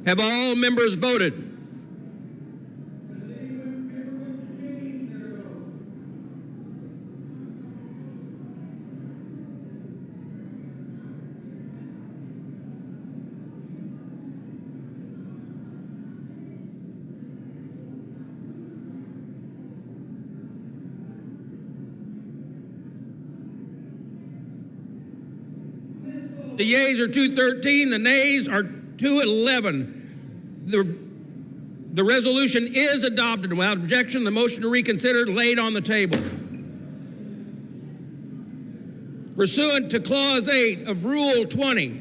Have all members voted? The yeas are 213, the nays are 211. The resolution is adopted. Without objection, the motion to reconsider laid on the table. Pursuant to Clause 8 of Rule 20,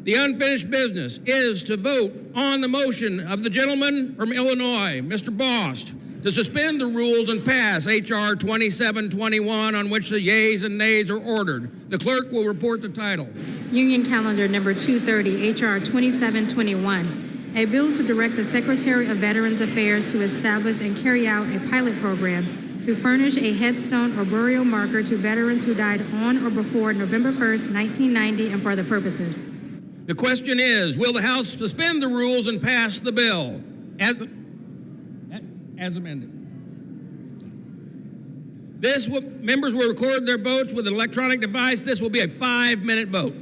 the unfinished business is to vote on the motion of the gentleman from Illinois, Mr. Bost, to suspend the rules and pass H.R. 2721, on which the yeas and nays are ordered. The clerk will report the title. Union Calendar number 230, H.R. 2721, a bill to direct the Secretary of Veterans Affairs to establish and carry out a pilot program to furnish a headstone or burial marker to veterans who died on or before November 1st, 1990, and for other purposes. The question is, will the House suspend the rules and pass the bill as amended? Members will record their votes with an electronic device. This will be a 5-minute vote.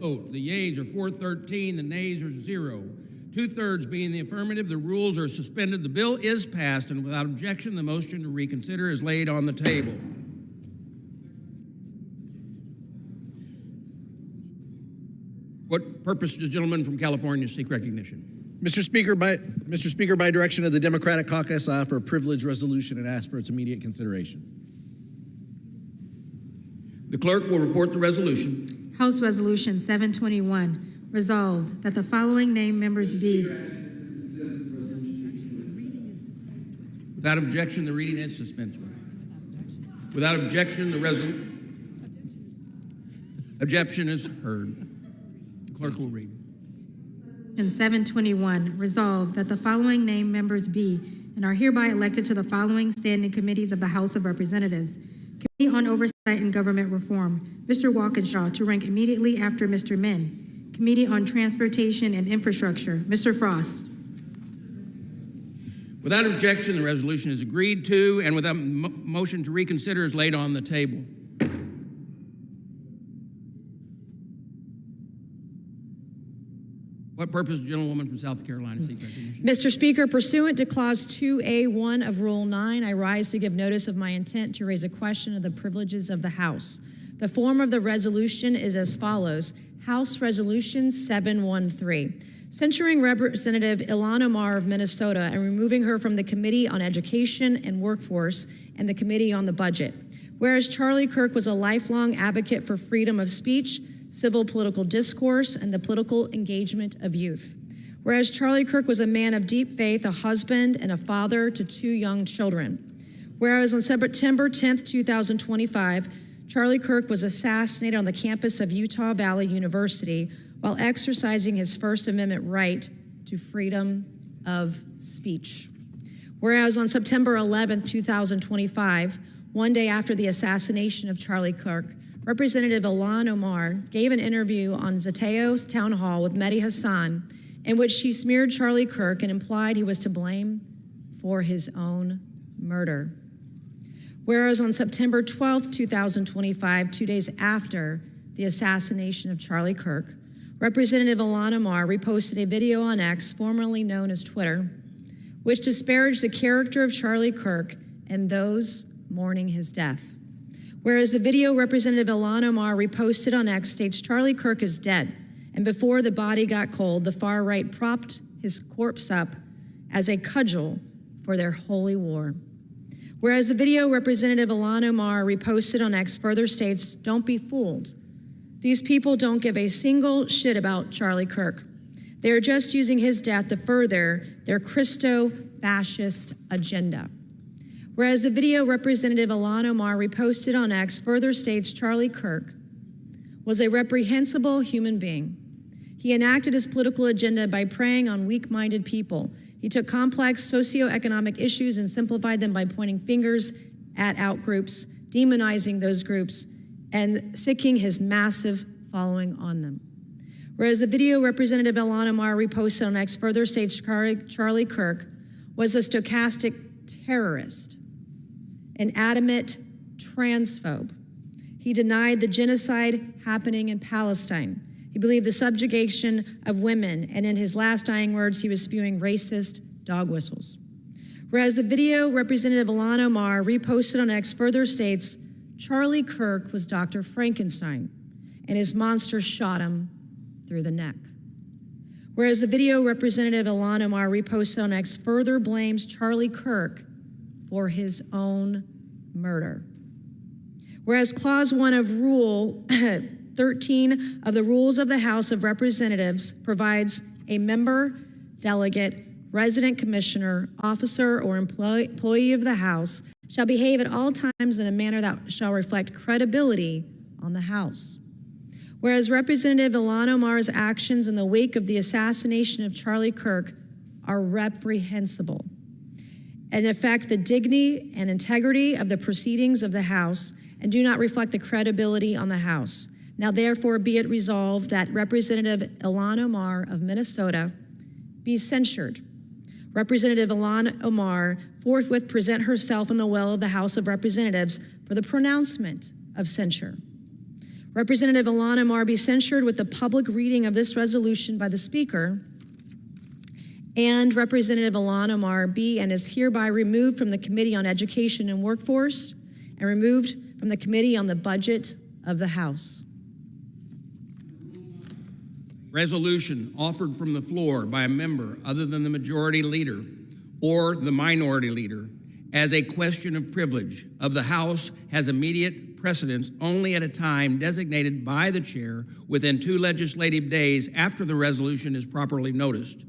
vote. The yeas are 413, the nays are 0. 2/3 being the affirmative, the rules are suspended. The bill is passed, and without objection, the motion to reconsider is laid on the table. What purpose does the gentleman from California seek recognition? Mr. Speaker, by direction of the Democratic Caucus, I offer a privileged resolution and ask for its immediate consideration. The clerk will report the resolution. House Resolution 721, resolved that the following named members be. Without objection, the reading is dispensed with. Without objection, the objection is heard. The clerk will read. And 721, resolved that the following named members be and are hereby elected to the following standing committees of the House of Representatives. Committee on Oversight and Government Reform, Mr. Walkinshaw to rank immediately after Mr. Min. Committee on Transportation and Infrastructure, Mr. Frost. Without objection, the resolution is agreed to, and without motion to reconsider is laid on the table. What purpose does the gentlewoman from South Carolina seek recognition? Mr. Speaker, pursuant to Clause 2A1 of Rule 9, I rise to give notice of my intent to raise a question of the privileges of the House. The form of the resolution is as follows. House Resolution 713, censuring Representative Ilhan Omar of Minnesota and removing her from the Committee on Education and Workforce and the Committee on the Budget. Whereas Charlie Kirk was a lifelong advocate for freedom of speech, civil political discourse, and the political engagement of youth. Whereas Charlie Kirk was a man of deep faith, a husband and a father to 2 young children. Whereas on September 10th, 2025, Charlie Kirk was assassinated on the campus of Utah Valley University while exercising his First Amendment right to freedom of speech. Whereas on September 11th, 2025, one day after the assassination of Charlie Kirk, Representative Ilhan Omar gave an interview on Zateo's town hall with Mehdi Hassan in which she smeared Charlie Kirk and implied he was to blame for his own murder. Whereas on September 12th, 2025, 2 days after the assassination of Charlie Kirk, Representative Ilhan Omar reposted a video on X, formerly known as Twitter, which disparaged the character of Charlie Kirk and those mourning his death. Whereas the video Representative Ilhan Omar reposted on X states Charlie Kirk is dead, and before the body got cold, the far right propped his corpse up as a cudgel for their holy war. Whereas the video Representative Ilhan Omar reposted on X further states, don't be fooled. These people don't give a single shit about Charlie Kirk. They are just using his death to further their Christo-fascist agenda. Whereas the video Representative Ilhan Omar reposted on X further states Charlie Kirk was a reprehensible human being. He enacted his political agenda by preying on weak-minded people. He took complex socioeconomic issues and simplified them by pointing fingers at outgroups, demonizing those groups, and siccing his massive following on them. Whereas the video Representative Ilhan Omar reposted on X further states Charlie Kirk was a stochastic terrorist, an adamant transphobe. He denied the genocide happening in Palestine. He believed the subjugation of women, and in his last dying words, he was spewing racist dog whistles. Whereas the video Representative Ilhan Omar reposted on X further states, Charlie Kirk was Dr. Frankenstein, and his monster shot him through the neck. Whereas the video Representative Ilhan Omar reposted on X further blames Charlie Kirk for his own murder. Whereas Clause 1 of Rule 13 of the Rules of the House of Representatives provides a member, delegate, resident commissioner, officer, or employee of the House shall behave at all times in a manner that shall reflect credibility on the House. Whereas Representative Ilhan Omar's actions in the wake of the assassination of Charlie Kirk are reprehensible and affect the dignity and integrity of the proceedings of the House and do not reflect the credibility on the House. Now therefore be it resolved that Representative Ilhan Omar of Minnesota be censured. Representative Ilhan Omar forthwith present herself in the will of the House of Representatives for the pronouncement of censure. Representative Ilhan Omar be censured with the public reading of this resolution by the Speaker, and Representative Ilhan Omar be and is hereby removed from the Committee on Education and Workforce and removed from the Committee on the Budget of the House. Resolution offered from the floor by a member other than the majority leader or the minority leader as a question of privilege of the House has immediate precedence only at a time designated by the chair within 2 legislative days after the resolution is properly noticed.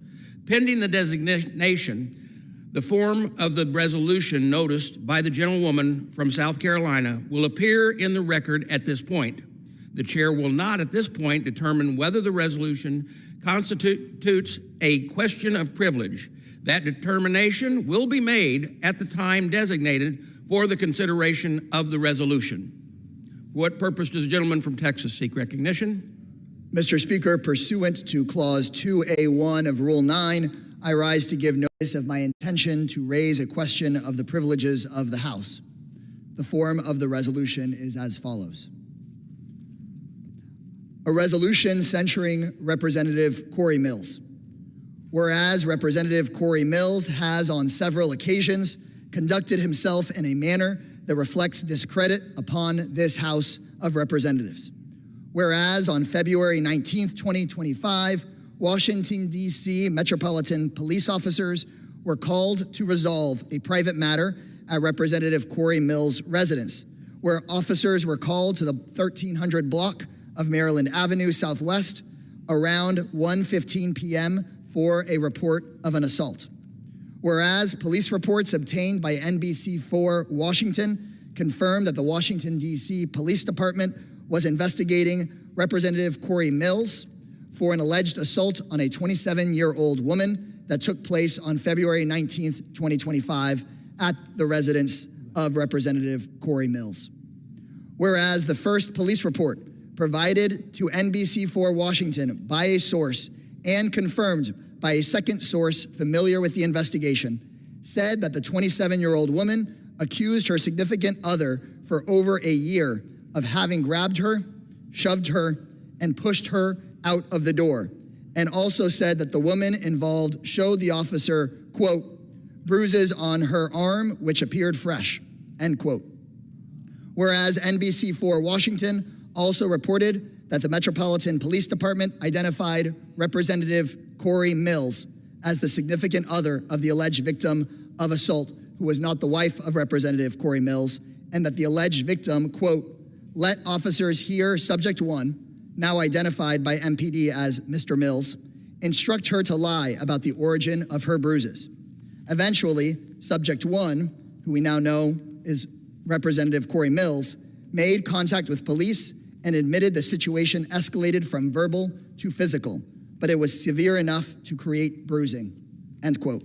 Pending the designation, the form of the resolution noticed by the gentlewoman from South Carolina will appear in the record at this point. The chair will not at this point determine whether the resolution constitutes a question of privilege. That determination will be made at the time designated for the consideration of the resolution. For what purpose does the gentleman from Texas seek recognition? Mr. Speaker, pursuant to Clause 2A1 of Rule 9, I rise to give notice of my intention to raise a question of the privileges of the House. The form of the resolution is as follows. A resolution censuring Representative Corey Mills. Whereas Representative Corey Mills has on several occasions conducted himself in a manner that reflects discredit upon this House of Representatives. Whereas on February 19th, 2025, Washington, D.C. Metropolitan Police officers were called to resolve a private matter at Representative Corey Mills' residence, where officers were called to the 1300 block of Maryland Avenue Southwest around 1:15 p.m. for a report of an assault. Whereas police reports obtained by NBC4 Washington confirmed that the Washington, D.C. Police Department was investigating Representative Corey Mills for an alleged assault on a 27-year-old woman that took place on February 19th, 2025 at the residence of Representative Corey Mills. Whereas the first police report provided to NBC4 Washington by a source and confirmed by a second source familiar with the investigation said that the 27-year-old woman accused her significant other for over a year of having grabbed her, shoved her, and pushed her out of the door, and also said that the woman involved showed the officer, quote, bruises on her arm which appeared fresh, end quote. Whereas NBC4 Washington also reported that the Metropolitan Police Department identified Representative Corey Mills as the significant other of the alleged victim of assault who was not the wife of Representative Corey Mills, and that the alleged victim, quote, let officers hear subject 1, now identified by MPD as Mr. Mills, instruct her to lie about the origin of her bruises. Eventually, subject 1, who we now know is Representative Corey Mills, made contact with police and admitted the situation escalated from verbal to physical, but it was severe enough to create bruising, end quote.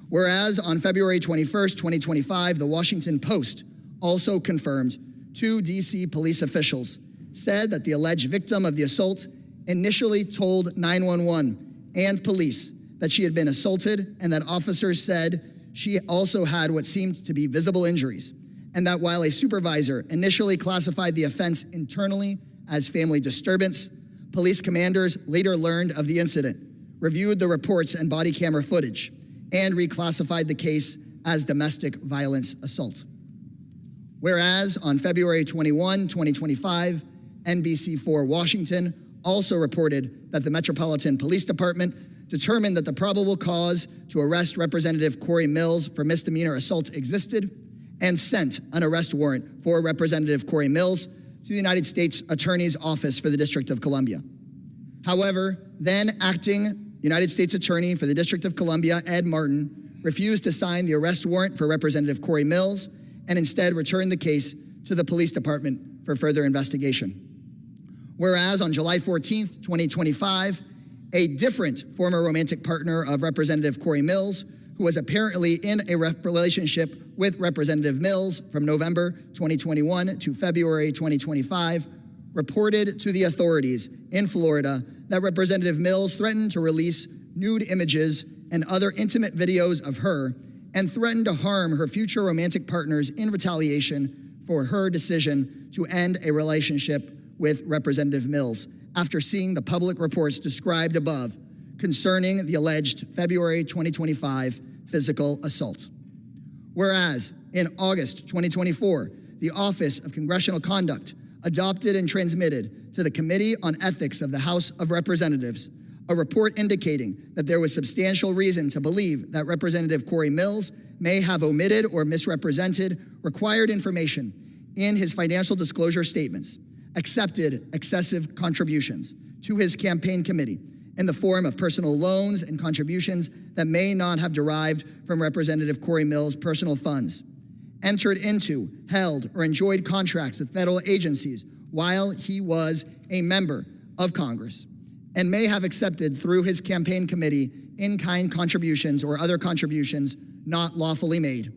Whereas on February 21st, 2025, the Washington Post also confirmed 2 D.C. police officials said that the alleged victim of the assault initially told 911 and police that she had been assaulted and that officers said she also had what seemed to be visible injuries, and that while a supervisor initially classified the offense internally as family disturbance, police commanders later learned of the incident, reviewed the reports and body camera footage, and reclassified the case as domestic violence assault. Whereas on February 21, 2025, NBC4 Washington also reported that the Metropolitan Police Department determined that the probable cause to arrest Representative Corey Mills for misdemeanor assault existed and sent an arrest warrant for Representative Corey Mills to the United States Attorney's Office for the District of Columbia. However, then acting United States Attorney for the District of Columbia, Ed Martin, refused to sign the arrest warrant for Representative Corey Mills and instead returned the case to the police department for further investigation. Whereas on July 14th, 2025, a different former romantic partner of Representative Corey Mills, who was apparently in a relationship with Representative Mills from November 2021 to February 2025, reported to the authorities in Florida that Representative Mills threatened to release nude images and other intimate videos of her and threatened to harm her future romantic partners in retaliation for her decision to end a relationship with Representative Mills after seeing the public reports described above concerning the alleged February 2025 physical assault. Whereas in August 2024, the Office of Congressional Conduct adopted and transmitted to the Committee on Ethics of the House of Representatives a report indicating that there was substantial reason to believe that Representative Corey Mills may have omitted or misrepresented required information in his financial disclosure statements, accepted excessive contributions to his campaign committee in the form of personal loans and contributions that may not have derived from Representative Corey Mills' personal funds, entered into, held, or enjoyed contracts with federal agencies while he was a member of Congress, and may have accepted through his campaign committee in-kind contributions or other contributions not lawfully made.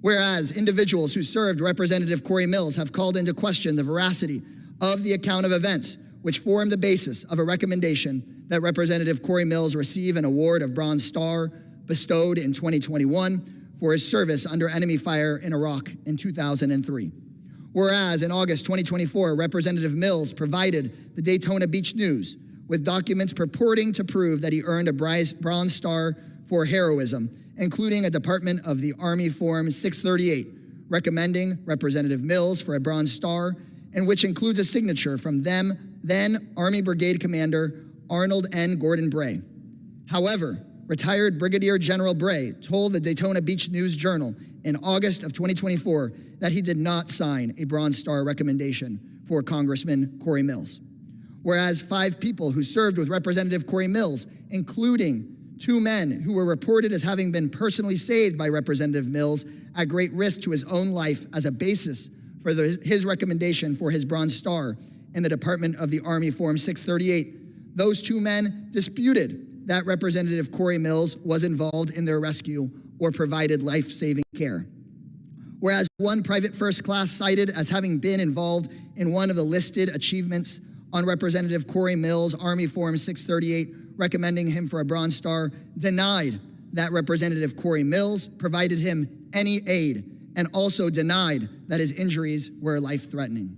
Whereas individuals who served Representative Corey Mills have called into question the veracity of the account of events which formed the basis of a recommendation that Representative Corey Mills receive an award of Bronze Star bestowed in 2021 for his service under enemy fire in Iraq in 2003. Whereas in August 2024, Representative Mills provided the Daytona Beach News with documents purporting to prove that he earned a Bronze Star for heroism, including a Department of the Army Form 638, recommending Representative Mills for a Bronze Star, and which includes a signature from then Army Brigade Commander Arnold N. Gordon Bray. However, retired Brigadier General Bray told the Daytona Beach News Journal in August of 2024 that he did not sign a Bronze Star recommendation for Congressman Corey Mills. Whereas 5 people who served with Representative Corey Mills, including 2 men who were reported as having been personally saved by Representative Mills at great risk to his own life as a basis for his recommendation for his Bronze Star in the Department of the Army Form 638, those 2 men disputed that Representative Corey Mills was involved in their rescue or provided life-saving care. Whereas 1 private first class cited as having been involved in one of the listed achievements on Representative Corey Mills' Army Form 638, recommending him for a Bronze Star, denied that Representative Corey Mills provided him any aid and also denied that his injuries were life-threatening.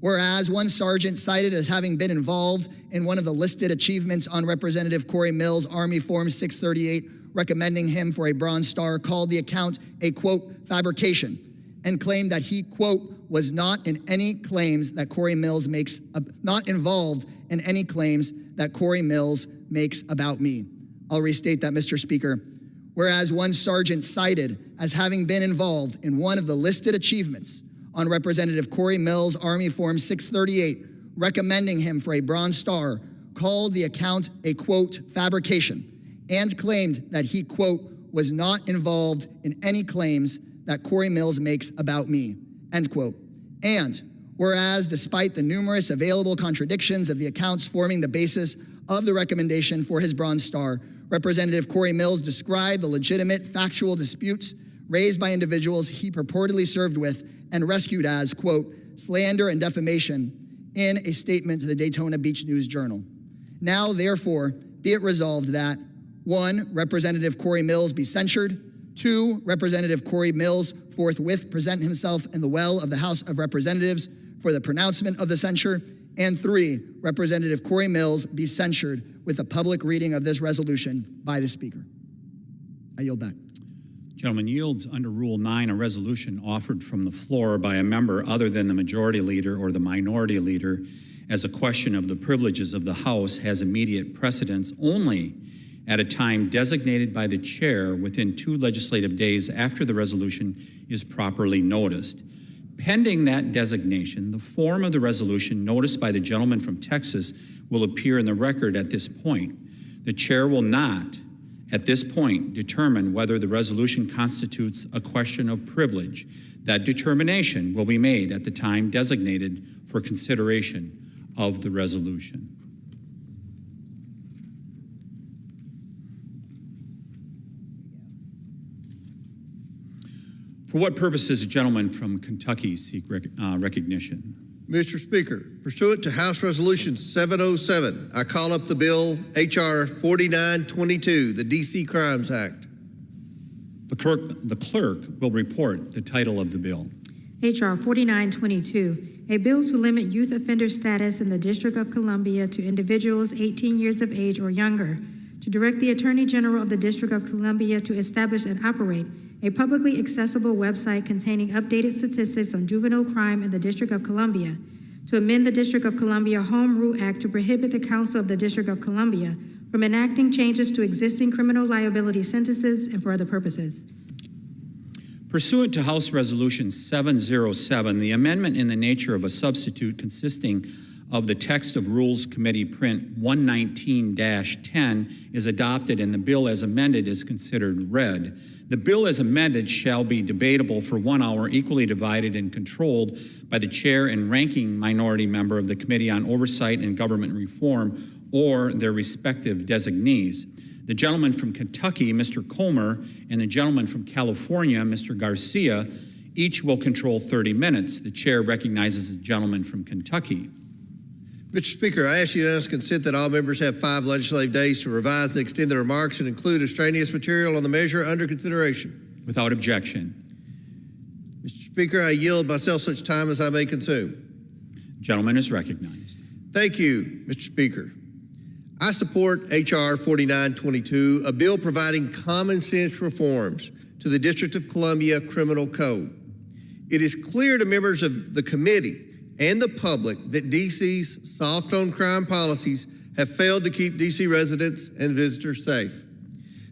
Whereas 1 sergeant cited as having been involved in one of the listed achievements on Representative Corey Mills' Army Form 638, recommending him for a Bronze Star, called the account a, quote, fabrication, and claimed that he, quote, was not in any claims that Corey Mills makes, not involved in any claims that Corey Mills makes about me. I'll restate that, Mr. Speaker. Whereas 1 sergeant cited as having been involved in one of the listed achievements on Representative Corey Mills' Army Form 638, recommending him for a Bronze Star, called the account a, quote, fabrication, and claimed that he, quote, was not involved in any claims that Corey Mills makes about me, end quote. And whereas despite the numerous available contradictions of the accounts forming the basis of the recommendation for his Bronze Star, Representative Corey Mills described the legitimate factual disputes raised by individuals he purportedly served with and rescued as, quote, slander and defamation in a statement to the Daytona Beach News Journal. Now, therefore, be it resolved that 1, Representative Corey Mills be censured, 2, Representative Corey Mills forthwith present himself in the well of the House of Representatives for the pronouncement of the censure, and 3, Representative Corey Mills be censured with the public reading of this resolution by the Speaker. I yield back. Gentleman yields under Rule 9 a resolution offered from the floor by a member other than the majority leader or the minority leader as a question of the privileges of the House has immediate precedence only at a time designated by the chair within 2 legislative days after the resolution is properly noticed. Pending that designation, the form of the resolution noticed by the gentleman from Texas will appear in the record at this point. The chair will not, at this point, determine whether the resolution constitutes a question of privilege. That determination will be made at the time designated for consideration of the resolution. For what purpose does the gentleman from Kentucky seek recognition? Mr. Speaker, pursuant to House Resolution 707, I call up the bill H.R. 4922, the D.C. Crimes Act. The clerk will report the title of the bill. H.R. 4922, a bill to limit youth offender status in the District of Columbia to individuals 18 years of age or younger, to direct the Attorney General of the District of Columbia to establish and operate a publicly accessible website containing updated statistics on juvenile crime in the District of Columbia, to amend the District of Columbia Home Rule Act to prohibit the Council of the District of Columbia from enacting changes to existing criminal liability sentences and for other purposes. Pursuant to House Resolution 707, the amendment in the nature of a substitute consisting of the text of Rules Committee Print 119-10 is adopted, and the bill as amended is considered read. The bill as amended shall be debatable for 1 hour, equally divided and controlled by the chair and ranking minority member of the Committee on Oversight and Government Reform or their respective designees. The gentleman from Kentucky, Mr. Comer, and the gentleman from California, Mr. Garcia, each will control 30 minutes. The chair recognizes the gentleman from Kentucky. Mr. Speaker, I ask unanimous consent that all members have 5 legislative days to revise and extend their remarks and include extraneous material on the measure under consideration. Without objection. Mr. Speaker, I yield myself such time as I may consume. Gentleman is recognized. Thank you, Mr. Speaker. I support H.R. 4922, a bill providing common sense reforms to the District of Columbia Criminal Code. It is clear to members of the committee and the public that D.C.'s soft on crime policies have failed to keep D.C. residents and visitors safe.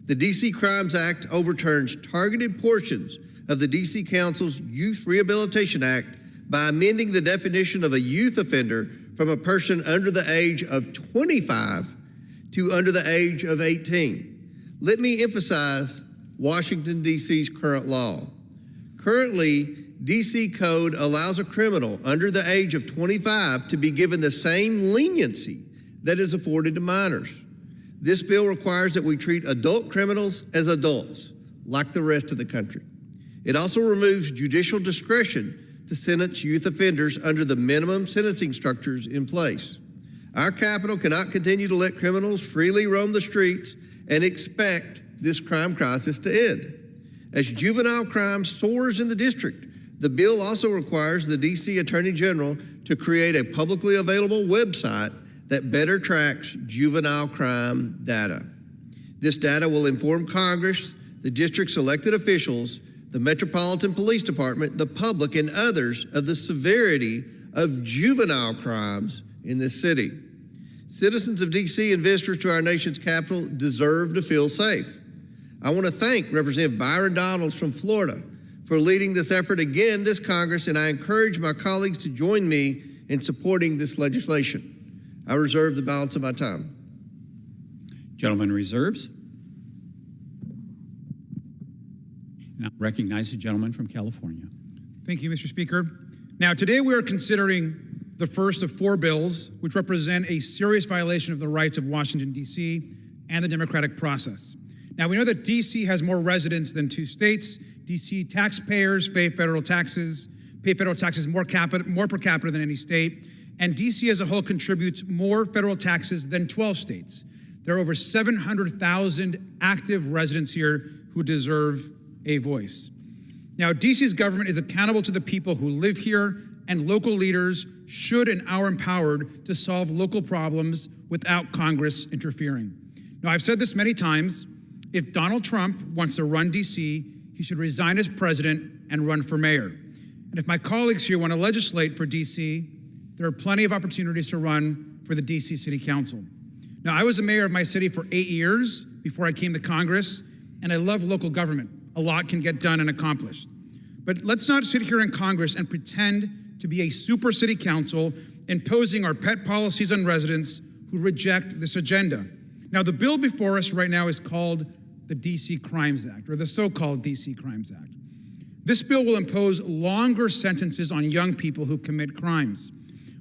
The D.C. Crimes Act overturns targeted portions of the D.C. Council's Youth Rehabilitation Act by amending the definition of a youth offender from a person under the age of 25 to under the age of 18. Let me emphasize Washington, D.C.'s current law. Currently, D.C. Code allows a criminal under the age of 25 to be given the same leniency that is afforded to minors. This bill requires that we treat adult criminals as adults, like the rest of the country. It also removes judicial discretion to sentence youth offenders under the minimum sentencing structures in place. Our capital cannot continue to let criminals freely roam the streets and expect this crime crisis to end. As juvenile crime soars in the district, the bill also requires the D.C. Attorney General to create a publicly available website that better tracks juvenile crime data. This data will inform Congress, the district's elected officials, the Metropolitan Police Department, the public, and others of the severity of juvenile crimes in this city. Citizens of D.C. and visitors to our nation's capital deserve to feel safe. I want to thank Representative Byron Donalds from Florida for leading this effort again this Congress, and I encourage my colleagues to join me in supporting this legislation. I reserve the balance of my time. Gentleman reserves. Now recognize the gentleman from California. Thank you, Mr. Speaker. Now, today we are considering the first of 4 bills which represent a serious violation of the rights of Washington, D.C. and the democratic process. Now, we know that D.C. has more residents than 2 states. D.C. taxpayers pay federal taxes more per capita than any state, and D.C. as a whole contributes more federal taxes than 12 states. There are over 700,000 active residents here who deserve a voice. Now, D.C.'s government is accountable to the people who live here, and local leaders should and are empowered to solve local problems without Congress interfering. Now, I've said this many times. If Donald Trump wants to run D.C., he should resign as president and run for mayor. And if my colleagues here want to legislate for D.C., there are plenty of opportunities to run for the D.C. City Council. Now, I was the mayor of my city for 8 years before I came to Congress, and I love local government. A lot can get done and accomplished. But let's not sit here in Congress and pretend to be a super city council imposing our pet policies on residents who reject this agenda. Now, the bill before us right now is called the D.C. Crimes Act, or the so-called D.C. Crimes Act. This bill will impose longer sentences on young people who commit crimes.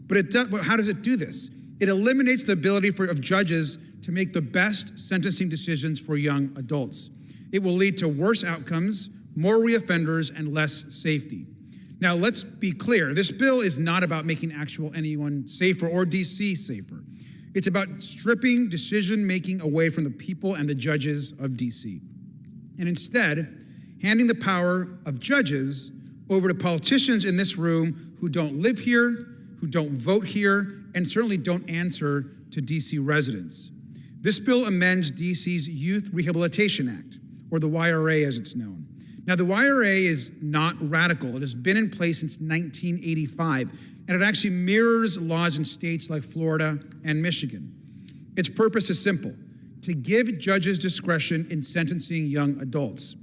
But how does it do this? It eliminates the ability of judges to make the best sentencing decisions for young adults. It will lead to worse outcomes, more reoffenders, and less safety. Now, let's be clear. This bill is not about making anyone safer or D.C. safer. It's about stripping decision-making away from the people and the judges of D.C. and instead handing the power of judges over to politicians in this room who don't live here, who don't vote here, and certainly don't answer to DC residents. This bill amends DC's Youth Rehabilitation Act, or the YRA as it's known. Now, the YRA is not radical. It has been in place since 1985, and it actually mirrors laws in states like Florida and Michigan. Its purpose is simple: to give judges discretion in sentencing young adults.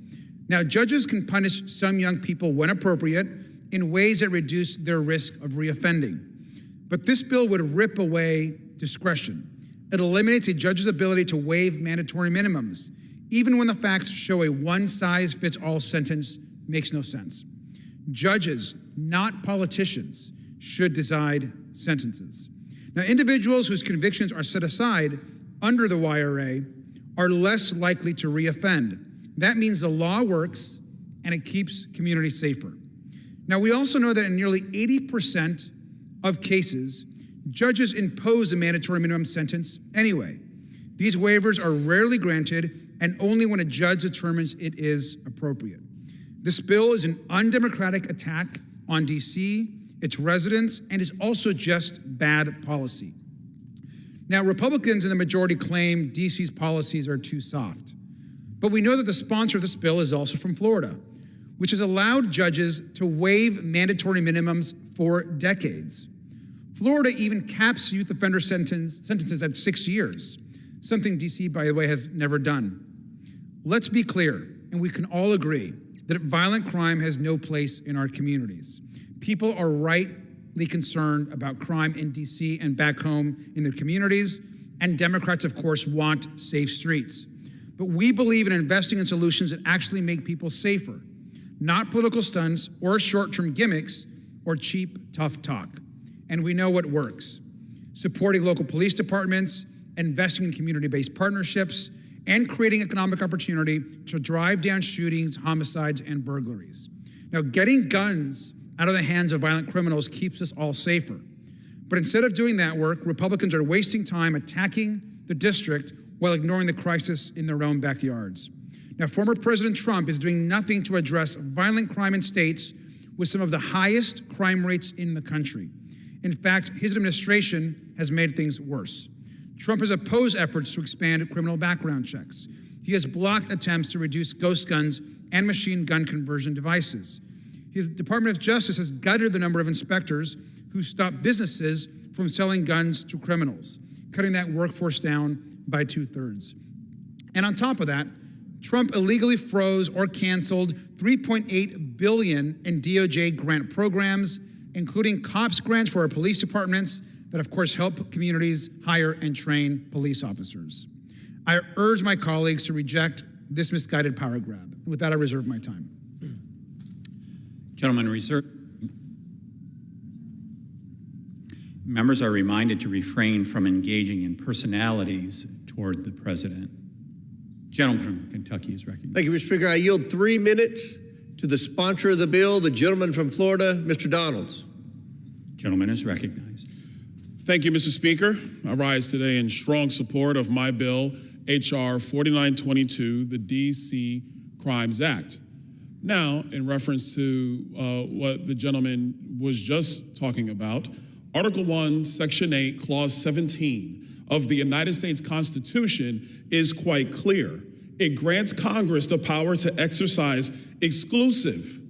Now, judges can punish some young people when appropriate in ways that reduce their risk of reoffending. But this bill would rip away discretion. It eliminates a judge's ability to waive mandatory minimums, even when the facts show a one-size-fits-all sentence makes no sense. Judges, not politicians, should decide sentences. Now, individuals whose convictions are set aside under the YRA are less likely to reoffend. That means the law works and it keeps communities safer. Now, we also know that in nearly 80% of cases, judges impose a mandatory minimum sentence anyway. These waivers are rarely granted and only when a judge determines it is appropriate. This bill is an undemocratic attack on DC, its residents, and is also just bad policy. Now, Republicans in the majority claim DC's policies are too soft. But we know that the sponsor of this bill is also from Florida, which has allowed judges to waive mandatory minimums for decades. Florida even caps youth offender sentences at 6 years, something DC, by the way, has never done. Let's be clear, and we can all agree, that violent crime has no place in our communities. People are rightly concerned about crime in DC and back home in their communities, and Democrats, of course, want safe streets. But we believe in investing in solutions that actually make people safer, not political stunts or short-term gimmicks or cheap, tough talk. And we know what works: supporting local police departments, investing in community-based partnerships, and creating economic opportunity to drive down shootings, homicides, and burglaries. Now, getting guns out of the hands of violent criminals keeps us all safer. But instead of doing that work, Republicans are wasting time attacking the district while ignoring the crisis in their own backyards. Now, former President Trump is doing nothing to address violent crime in states with some of the highest crime rates in the country. In fact, his administration has made things worse. Trump has opposed efforts to expand criminal background checks. He has blocked attempts to reduce ghost guns and machine gun conversion devices. His Department of Justice has gutted the number of inspectors who stop businesses from selling guns to criminals, cutting that workforce down by 2/3. And on top of that, Trump illegally froze or canceled $3.8 billion in DOJ grant programs, including COPS grants for our police departments that, of course, help communities hire and train police officers. I urge my colleagues to reject this misguided power grab. With that, I reserve my time. Gentlemen, members are reminded to refrain from engaging in personalities toward the president. Gentleman from Kentucky is recognized. Thank you, Mr. Speaker. I yield 3 minutes to the sponsor of the bill, the gentleman from Florida, Mr. Donalds. Gentleman is recognized. Thank you, Mr. Speaker. I rise today in strong support of my bill, H.R. 4922, the D.C. Crimes Act. Now, in reference to what the gentleman was just talking about, Article 1, Section 8, Clause 17 of the United States Constitution is quite clear. It grants Congress the power to exercise exclusive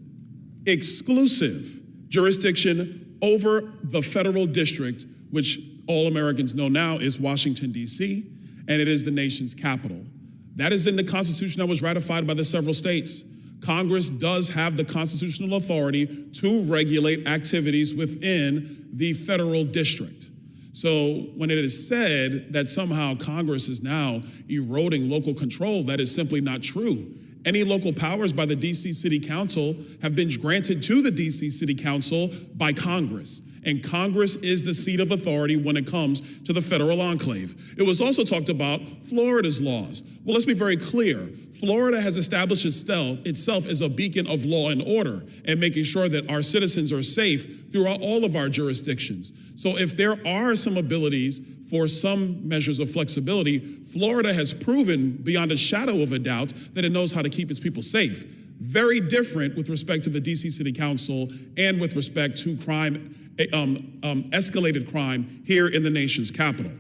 jurisdiction over the federal district, which all Americans know now is Washington, D.C., and it is the nation's capital. That is in the Constitution that was ratified by the several states. Congress does have the constitutional authority to regulate activities within the federal district. So when it is said that somehow Congress is now eroding local control, that is simply not true. Any local powers by the D.C. City Council have been granted to the D.C. City Council by Congress. And Congress is the seat of authority when it comes to the federal enclave. It was also talked about Florida's laws. Well, let's be very clear. Florida has established itself as a beacon of law and order and making sure that our citizens are safe throughout all of our jurisdictions. So if there are some abilities for some measures of flexibility, Florida has proven beyond a shadow of a doubt that it knows how to keep its people safe. very different with respect to the DC City Council and with respect to crime, escalated crime here in the nation's capital.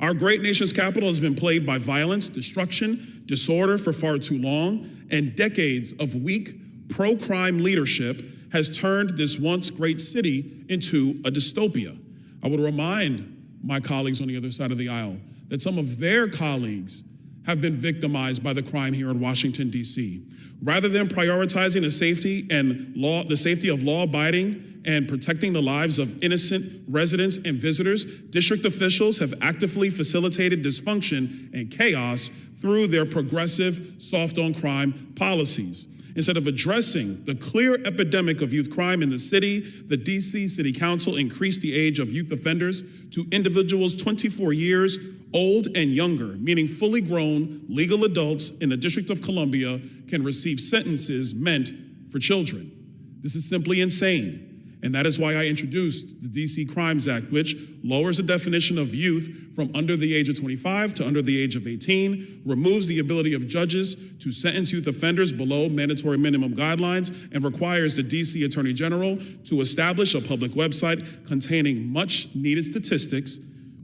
Our great nation's capital has been plagued by violence, destruction, disorder for far too long, and decades of weak pro-crime leadership has turned this once great city into a dystopia. I would remind my colleagues on the other side of the aisle that some of their colleagues have been victimized by the crime here in Washington, D.C. Rather than prioritizing the safety of law-abiding and protecting the lives of innocent residents and visitors, district officials have actively facilitated dysfunction and chaos through their progressive soft-on-crime policies. Instead of addressing the clear epidemic of youth crime in the city, the D.C. City Council increased the age of youth offenders to individuals 24 years old and younger, meaning fully grown legal adults in the District of Columbia can receive sentences meant for children. This is simply insane. And that is why I introduced the D.C. Crimes Act, which lowers the definition of youth from under the age of 25 to under the age of 18, removes the ability of judges to sentence youth offenders below mandatory minimum guidelines, and requires the D.C. Attorney General to establish a public website containing much needed statistics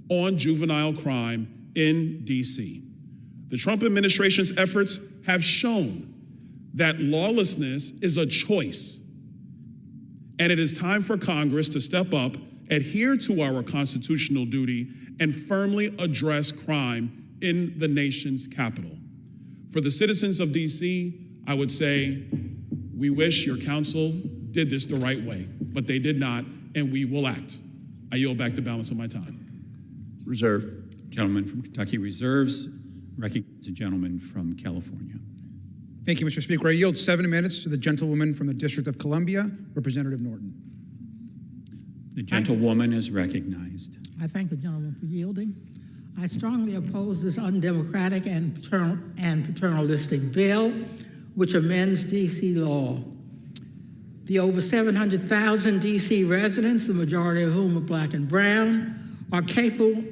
on juvenile crime in D.C. The Trump administration's efforts have shown that lawlessness is a choice. And it is time for Congress to step up, adhere to our constitutional duty, and firmly address crime in the nation's capital. For the citizens of D.C., I would say, we wish your council did this the right way, but they did not, and we will act. I yield back the balance of my time. Reserve. Gentleman from Kentucky reserves. Recognize the gentleman from California. Thank you, Mr. Speaker. I yield 7 minutes to the gentlewoman from the District of Columbia, Representative Norton. The gentlewoman is recognized. I thank the gentleman for yielding. I strongly oppose this undemocratic and paternalistic bill, which amends D.C. law. The over 700,000 D.C. residents, the majority of whom are Black and brown, are capable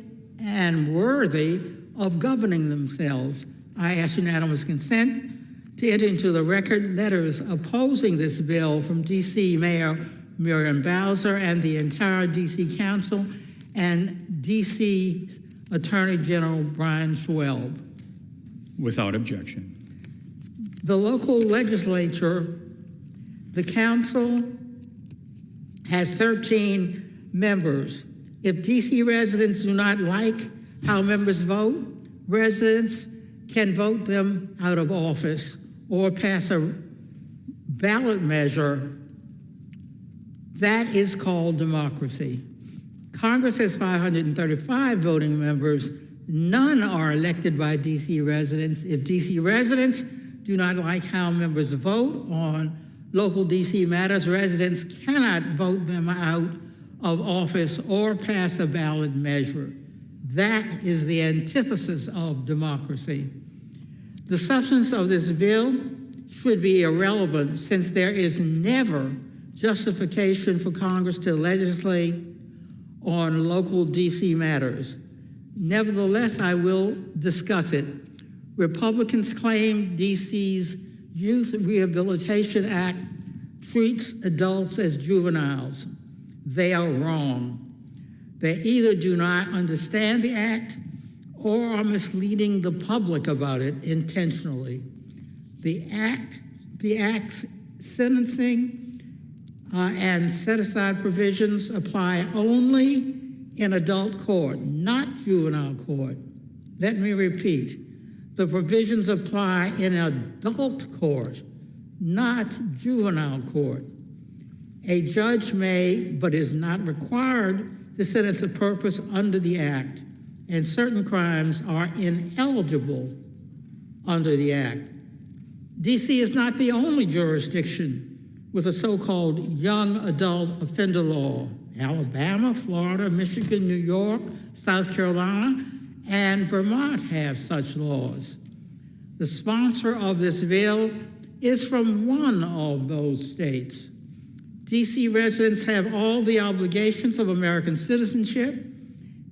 and worthy of governing themselves. I ask unanimous consent to enter into the record letters opposing this bill from D.C. Mayor Miriam Bowser and the entire D.C. Council and D.C. Attorney General Brian Schwab. Without objection. The local legislature, the council, has 13 members. If D.C. residents do not like how members vote, residents can vote them out of office or pass a ballot measure. That is called democracy. Congress has 535 voting members. None are elected by D.C. residents. If D.C. residents do not like how members vote on local D.C. matters, residents cannot vote them out of office or pass a ballot measure. That is the antithesis of democracy. The substance of this bill should be irrelevant since there is never justification for Congress to legislate on local D.C. matters. Nevertheless, I will discuss it. Republicans claim D.C.'s Youth Rehabilitation Act treats adults as juveniles. They are wrong. They either do not understand the act or are misleading the public about it intentionally. The act's sentencing and set-aside provisions apply only in adult court, not juvenile court. Let me repeat. The provisions apply in adult court, not juvenile court. A judge may, but is not required to sentence a purpose under the act, and certain crimes are ineligible under the act. D.C. is not the only jurisdiction with a so-called young adult offender law. Alabama, Florida, Michigan, New York, South Carolina, and Vermont have such laws. The sponsor of this bill is from one of those states. D.C. residents have all the obligations of American citizenship,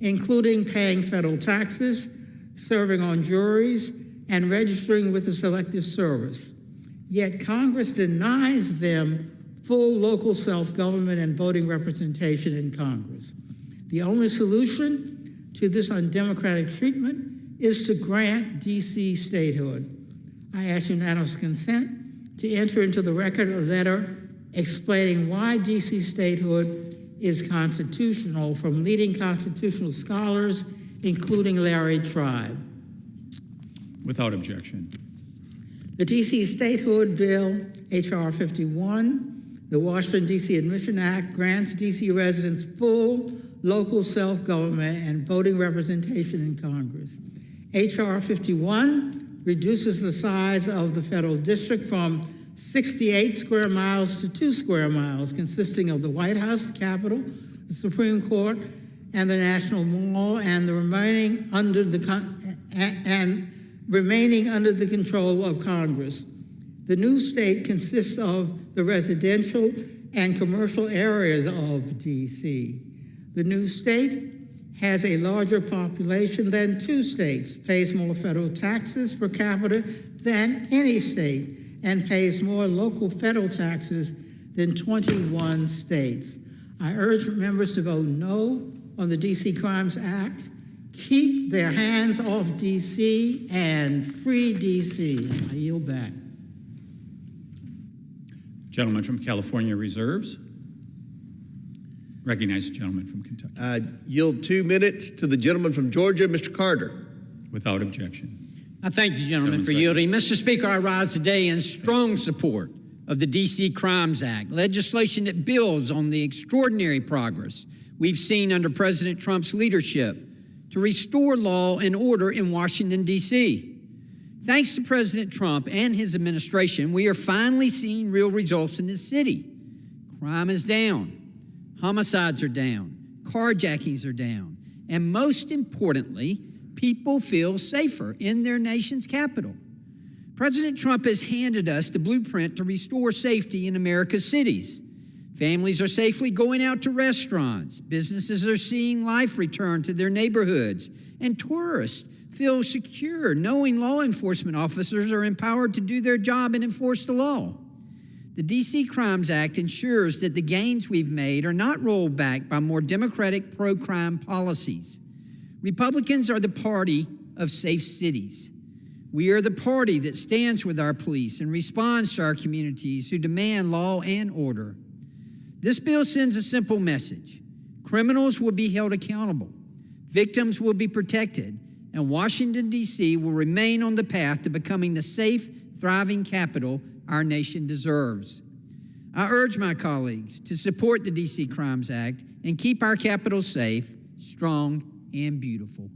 including paying federal taxes, serving on juries, and registering with the Selective Service. yet Congress denies them full local self-government and voting representation in Congress. The only solution to this undemocratic treatment is to grant D.C. statehood. I ask unanimous consent to enter into the record a letter explaining why D.C. statehood is constitutional from leading constitutional scholars, including Larry Tribe. Without objection. The D.C. Statehood Bill, H.R. 51, the Washington, D.C. Admission Act, grants D.C. residents full local self-government and voting representation in Congress. H.R. 51 reduces the size of the federal district from 68 square miles to 2 square miles, consisting of the White House, the Capitol, the Supreme Court, and the National Mall, and the remaining under the control of Congress. The new state consists of the residential and commercial areas of D.C. The new state has a larger population than 2 states, pays more federal taxes per capita than any state, and pays more local federal taxes than 21 states. I urge members to vote no on the D.C. Crimes Act, keep their hands off D.C., and free D.C. I yield back. Gentleman from California reserves. Recognize the gentleman from Kentucky. Yield 2 minutes to the gentleman from Georgia, Mr. Carter. Without objection. I thank the gentleman for yielding. Mr. Speaker, I rise today in strong support of the D.C. Crimes Act, legislation that builds on the extraordinary progress we've seen under President Trump's leadership to restore law and order in Washington, D.C. Thanks to President Trump and his administration, we are finally seeing real results in this city. Crime is down, homicides are down, carjackings are down, and most importantly, people feel safer in their nation's capital. President Trump has handed us the blueprint to restore safety in America's cities. Families are safely going out to restaurants, businesses are seeing life return to their neighborhoods, and tourists feel secure knowing law enforcement officers are empowered to do their job and enforce the law. The D.C. Crimes Act ensures that the gains we've made are not rolled back by more democratic pro-crime policies. Republicans are the party of safe cities. We are the party that stands with our police and responds to our communities who demand law and order. This bill sends a simple message. Criminals will be held accountable, victims will be protected, and Washington, D.C. will remain on the path to becoming the safe, thriving capital our nation deserves. I urge my colleagues to support the D.C. Crimes Act and keep our capital safe, strong, and beautiful.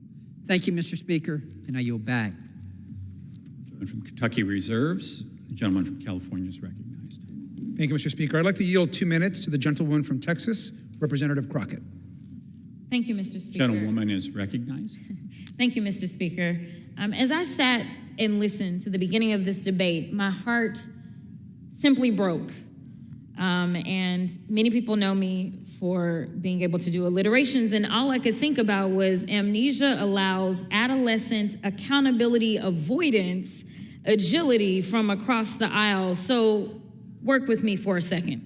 Thank you, Mr. Speaker, and I yield back. The gentleman from Kentucky reserves. The gentleman from California is recognized. Thank you, Mr. Speaker. I'd like to yield 2 minutes to the gentlewoman from Texas, Representative Crockett. Thank you, Mr. Speaker. Gentlewoman is recognized. Thank you, Mr. Speaker. As I sat and listened to the beginning of this debate, my heart simply broke. And many people know me for being able to do alliterations, and all I could think about was amnesia allows adolescent accountability avoidance agility from across the aisle. So work with me for a second.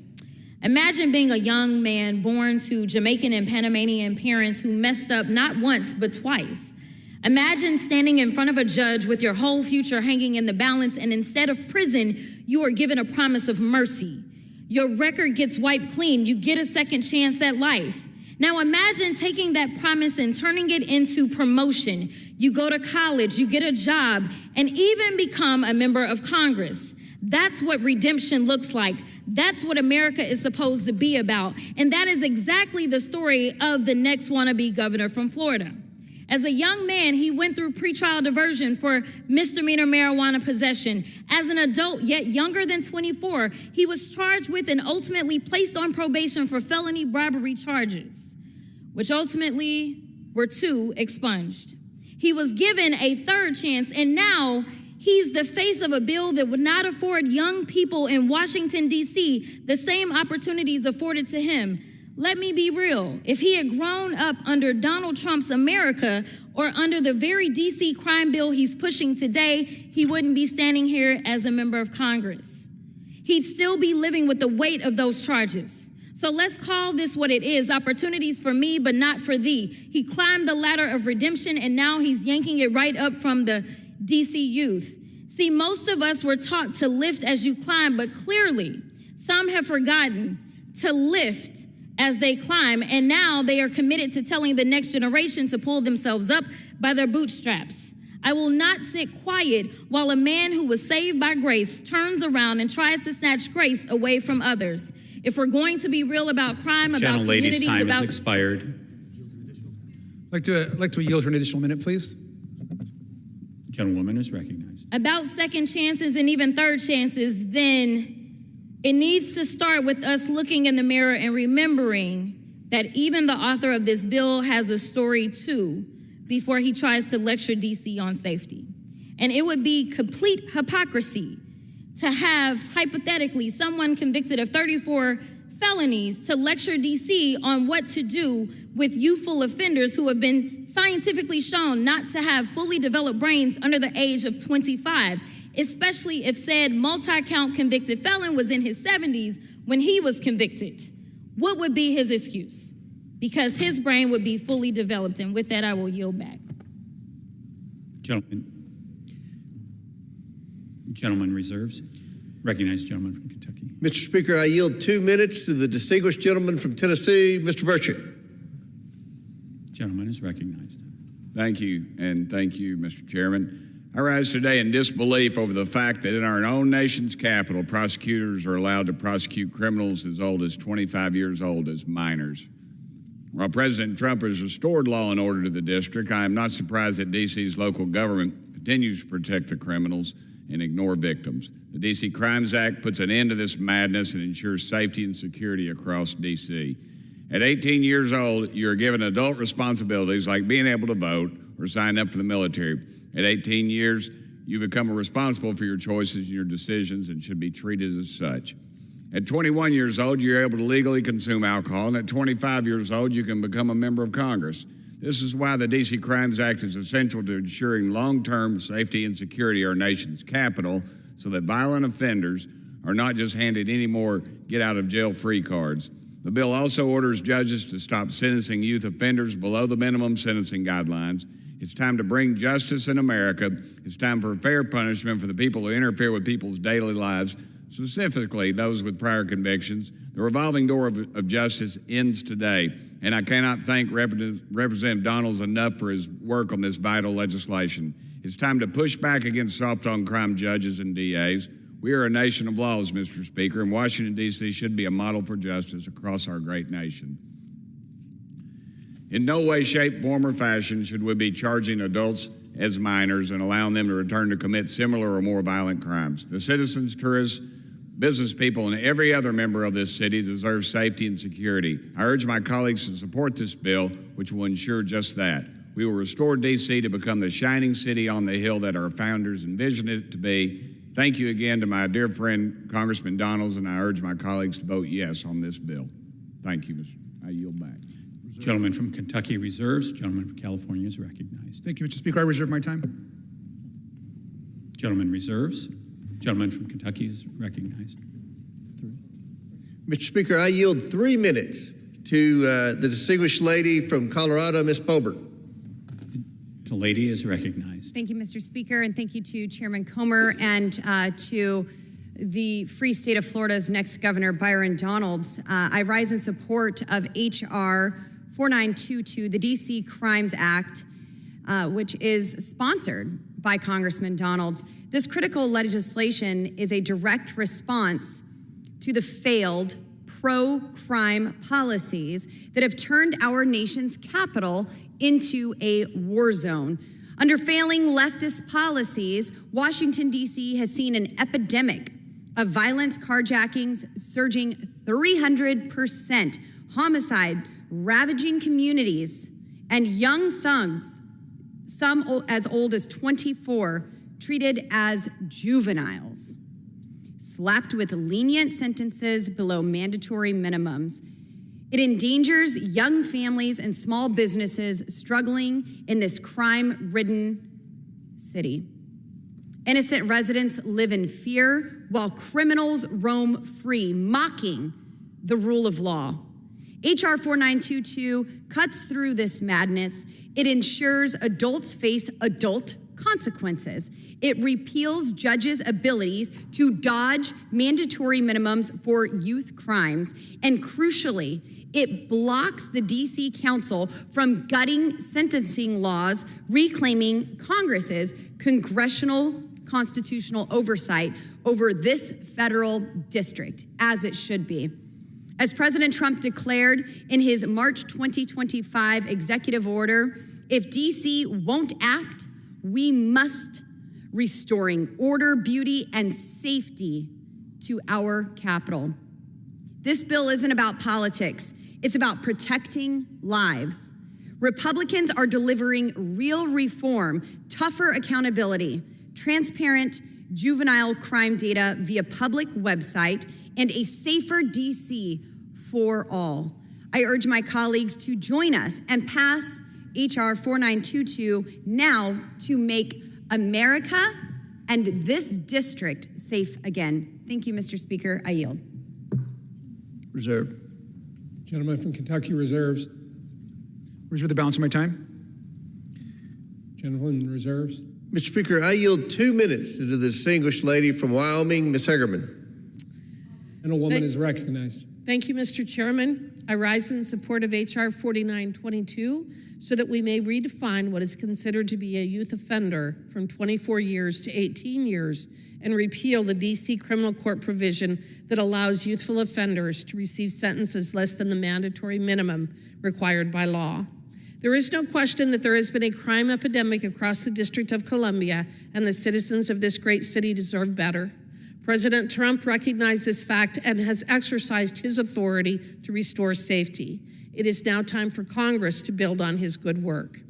Imagine being a young man born to Jamaican and Panamanian parents who messed up not once but twice. Imagine standing in front of a judge with your whole future hanging in the balance, and instead of prison, you are given a promise of mercy. Your record gets wiped clean. You get a second chance at life. Now imagine taking that promise and turning it into promotion. You go to college, you get a job, and even become a member of Congress. That's what redemption looks like. That's what America is supposed to be about. And that is exactly the story of the next wannabe governor from Florida. As a young man, he went through pretrial diversion for misdemeanor marijuana possession. As an adult, yet younger than 24, he was charged with and ultimately placed on probation for felony bribery charges, which ultimately were 2 expunged. He was given a 3rd chance, and now he's the face of a bill that would not afford young people in Washington, D.C. the same opportunities afforded to him. Let me be real. If he had grown up under Donald Trump's America, or under the very DC crime bill he's pushing today, he wouldn't be standing here as a member of Congress. He'd still be living with the weight of those charges. So let's call this what it is, opportunities for me, but not for thee. He climbed the ladder of redemption, and now he's yanking it right up from the DC youth. See, most of us were taught to lift as you climb, but clearly some have forgotten to lift as they climb, and now they are committed to telling the next generation to pull themselves up by their bootstraps. I will not sit quiet while a man who was saved by grace turns around and tries to snatch grace away from others. If we're going to be real about crime, about communities, lady's time about... has expired. I'd like to yield for an additional minute, please. Gentlewoman is recognized. About second chances and even third chances, then it needs to start with us looking in the mirror and remembering that even the author of this bill has a story too before he tries to lecture DC on safety. And it would be complete hypocrisy to have, hypothetically, someone convicted of 34 felonies to lecture DC on what to do with youthful offenders who have been scientifically shown not to have fully developed brains under the age of 25, especially if said multi-count convicted felon was in his 70s when he was convicted. What would be his excuse? Because his brain would be fully developed. And with that, I will yield back. Gentleman reserves. Recognized gentleman from Kentucky. Mr. Speaker, I yield 2 minutes to the distinguished gentleman from Tennessee, Mr. Burchett. Gentleman is recognized. Thank you, and thank you, Mr. Chairman. I rise today in disbelief over the fact that in our own nation's capital, prosecutors are allowed to prosecute criminals as old as 25 years old as minors. While President Trump has restored law and order to the district, I am not surprised that D.C.'s local government continues to protect the criminals and ignore victims. The D.C. Crimes Act puts an end to this madness and ensures safety and security across D.C. At 18 years old, you're given adult responsibilities like being able to vote or sign up for the military. At 18 years, you become responsible for your choices and your decisions and should be treated as such. At 21 years old, you're able to legally consume alcohol, and at 25 years old, you can become a member of Congress. This is why the D.C. Crimes Act is essential to ensuring long-term safety and security of our nation's capital so that violent offenders are not just handed any more get-out-of-jail-free cards. The bill also orders judges to stop sentencing youth offenders below the minimum sentencing guidelines. It's time to bring justice in America. It's time for fair punishment for the people who interfere with people's daily lives, specifically those with prior convictions. The revolving door of justice ends today, and I cannot thank Representative Donalds enough for his work on this vital legislation. It's time to push back against soft-on-crime judges and DAs. We are a nation of laws, Mr. Speaker, and Washington, D.C. should be a model for justice across our great nation. In no way, shape, form, or fashion should we be charging adults as minors and allowing them to return to commit similar or more violent crimes. The citizens, tourists, business people, and every other member of this city deserve safety and security. I urge my colleagues to support this bill, which will ensure just that. We will restore D.C. to become the shining city on the hill that our founders envisioned it to be. Thank you again to my dear friend, Congressman Donalds, and I urge my colleagues to vote yes on this bill. Thank you, Mr. I yield back. Gentleman from Kentucky reserves. Gentleman from California is recognized. Thank you, Mr. Speaker. I reserve my time. Gentleman reserves. Gentleman from Kentucky is recognized. Mr. Speaker, I yield 3 minutes to the distinguished lady from Colorado, Ms. Boebert. The lady is recognized. Thank you, Mr. Speaker, and thank you to Chairman Comer and to the Free State of Florida's next governor, Byron Donalds. I rise in support of H.R. 4922, the D.C. Crimes Act, which is sponsored by Congressman Donalds. This critical legislation is a direct response to the failed pro-crime policies that have turned our nation's capital into a war zone. Under failing leftist policies, Washington, D.C. has seen an epidemic of violence, carjackings surging 300%, homicide ravaging communities, and young thugs, some as old as 24, treated as juveniles, slapped with lenient sentences below mandatory minimums. It endangers young families and small businesses struggling in this crime-ridden city. Innocent residents live in fear while criminals roam free, mocking the rule of law. HR 4922 cuts through this madness. It ensures adults face adult consequences. It repeals judges' abilities to dodge mandatory minimums for youth crimes. And crucially, it blocks the DC Council from gutting sentencing laws, reclaiming Congress's congressional constitutional oversight over this federal district, as it should be. As President Trump declared in his March 2025 executive order, if DC won't act, we must, restoring order, beauty, and safety to our capital. This bill isn't about politics. It's about protecting lives. Republicans are delivering real reform, tougher accountability, transparent juvenile crime data via public website, and a safer DC for all. I urge my colleagues to join us and pass HR 4922 now to make America and this district safe again. Thank you, Mr. Speaker. I yield. Reserve. Gentleman from Kentucky reserves. Reserve the balance of my time. Gentleman reserves. Mr. Speaker, I yield 2 minutes to the distinguished lady from Wyoming, Ms. Hegerman. Gentlewoman is recognized. Thank you, Mr. Chairman. I rise in support of HR 4922 so that we may redefine what is considered to be a youth offender from 24 years to 18 years and repeal the DC criminal court provision that allows youthful offenders to receive sentences less than the mandatory minimum required by law. There is no question that there has been a crime epidemic across the District of Columbia, and the citizens of this great city deserve better. President Trump recognized this fact and has exercised his authority to restore safety. It is now time for Congress to build on his good work.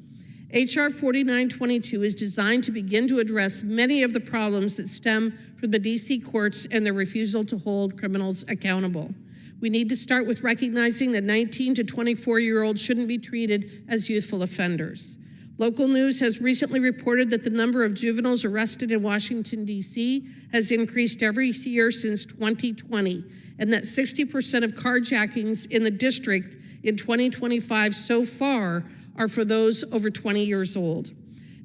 HR 4922 is designed to begin to address many of the problems that stem from the DC courts and their refusal to hold criminals accountable. We need to start with recognizing that 19 to 24-year-olds shouldn't be treated as youthful offenders. Local news has recently reported that the number of juveniles arrested in Washington, D.C. has increased every year since 2020, and that 60% of carjackings in the district in 2025 so far are for those over 20 years old.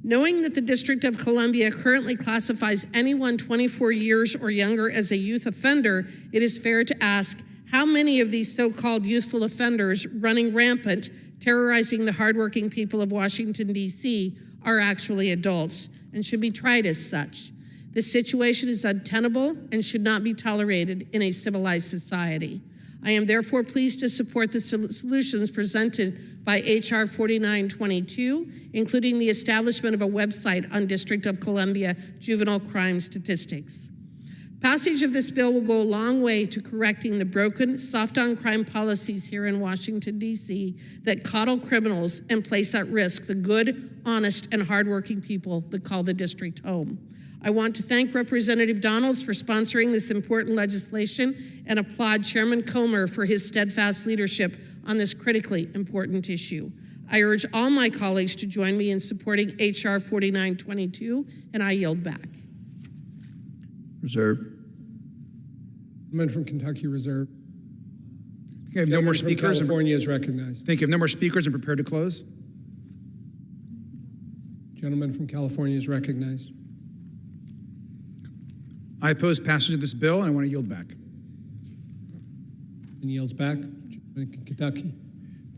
Knowing that the District of Columbia currently classifies anyone 24 years or younger as a youth offender, it is fair to ask, how many of these so-called youthful offenders running rampant, terrorizing the hardworking people of Washington, D.C., are actually adults and should be tried as such? This situation is untenable and should not be tolerated in a civilized society. I am therefore pleased to support the solutions presented by HR 4922, including the establishment of a website on District of Columbia juvenile crime statistics. Passage of this bill will go a long way to correcting the broken, soft-on-crime policies here in Washington, D.C. that coddle criminals and place at risk the good, honest, and hardworking people that call the district home. I want to thank Representative Donalds for sponsoring this important legislation and applaud Chairman Comer for his steadfast leadership on this critically important issue. I urge all my colleagues to join me in supporting HR 4922, and I yield back. Reserve. Gentleman from Kentucky reserve. Okay, no more speakers. California is recognized. Thank you. No more speakers and prepared to close. Gentleman from California is recognized. I oppose passage of this bill, and I want to yield back. And yields back. Kentucky.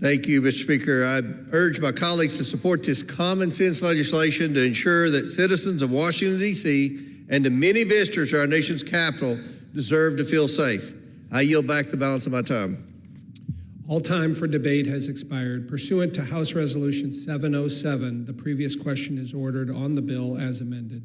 Thank you, Mr. Speaker. I urge my colleagues to support this common sense legislation to ensure that citizens of Washington, D.C. and the many visitors to our nation's capital deserve to feel safe. I yield back the balance of my time. All time for debate has expired. Pursuant to House Resolution 707, the previous question is ordered on the bill as amended.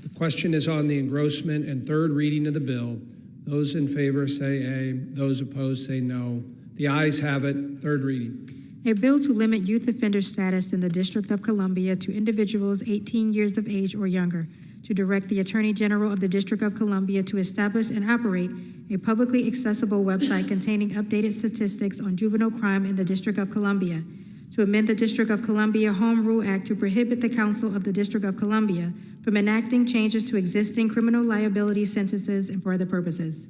The question is on the engrossment and third reading of the bill. Those in favor say aye. Those opposed say no. The ayes have it. Third reading. A bill to limit youth offender status in the District of Columbia to individuals 18 years of age or younger, to direct the Attorney General of the District of Columbia to establish and operate a publicly accessible website containing updated statistics on juvenile crime in the District of Columbia, to amend the District of Columbia Home Rule Act to prohibit the Council of the District of Columbia from enacting changes to existing criminal liability sentences and for other purposes.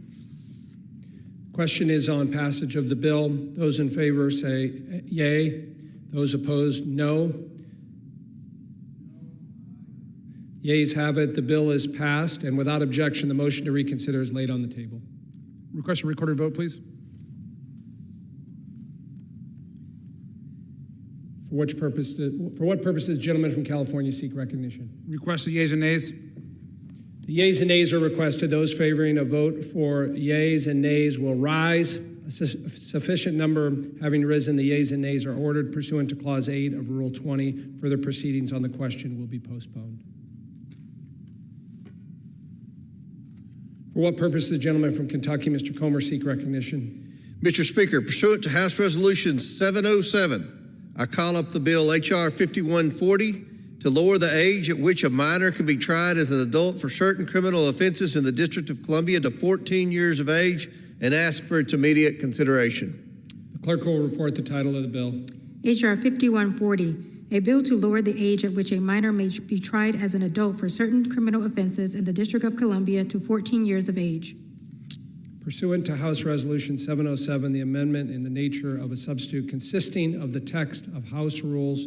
Question is on passage of the bill. Those in favor say yay. Those opposed, no. Yeas have it. The bill is passed, and without objection, the motion to reconsider is laid on the table. Request a recorded vote, please. For what purpose does the gentleman from California seek recognition? Request the yeas and nays. The yeas and nays are requested. Those favoring a vote for yeas and nays will rise. A sufficient number having risen, the yeas and nays are ordered pursuant to Clause 8 of Rule 20. Further proceedings on the question will be postponed. For what purpose does the gentleman from Kentucky, Mr. Comer, seek recognition? Mr. Speaker, pursuant to House Resolution 707, I call up the bill H.R. 5140 to lower the age at which a minor can be tried as an adult for certain criminal offenses in the District of Columbia to 14 years of age and ask for its immediate consideration. The clerk will report the title of the bill. H.R. 5140, a bill to lower the age at which a minor may be tried as an adult for certain criminal offenses in the District of Columbia to 14 years of age. Pursuant to House Resolution 707, the amendment in the nature of a substitute consisting of the text of House Rules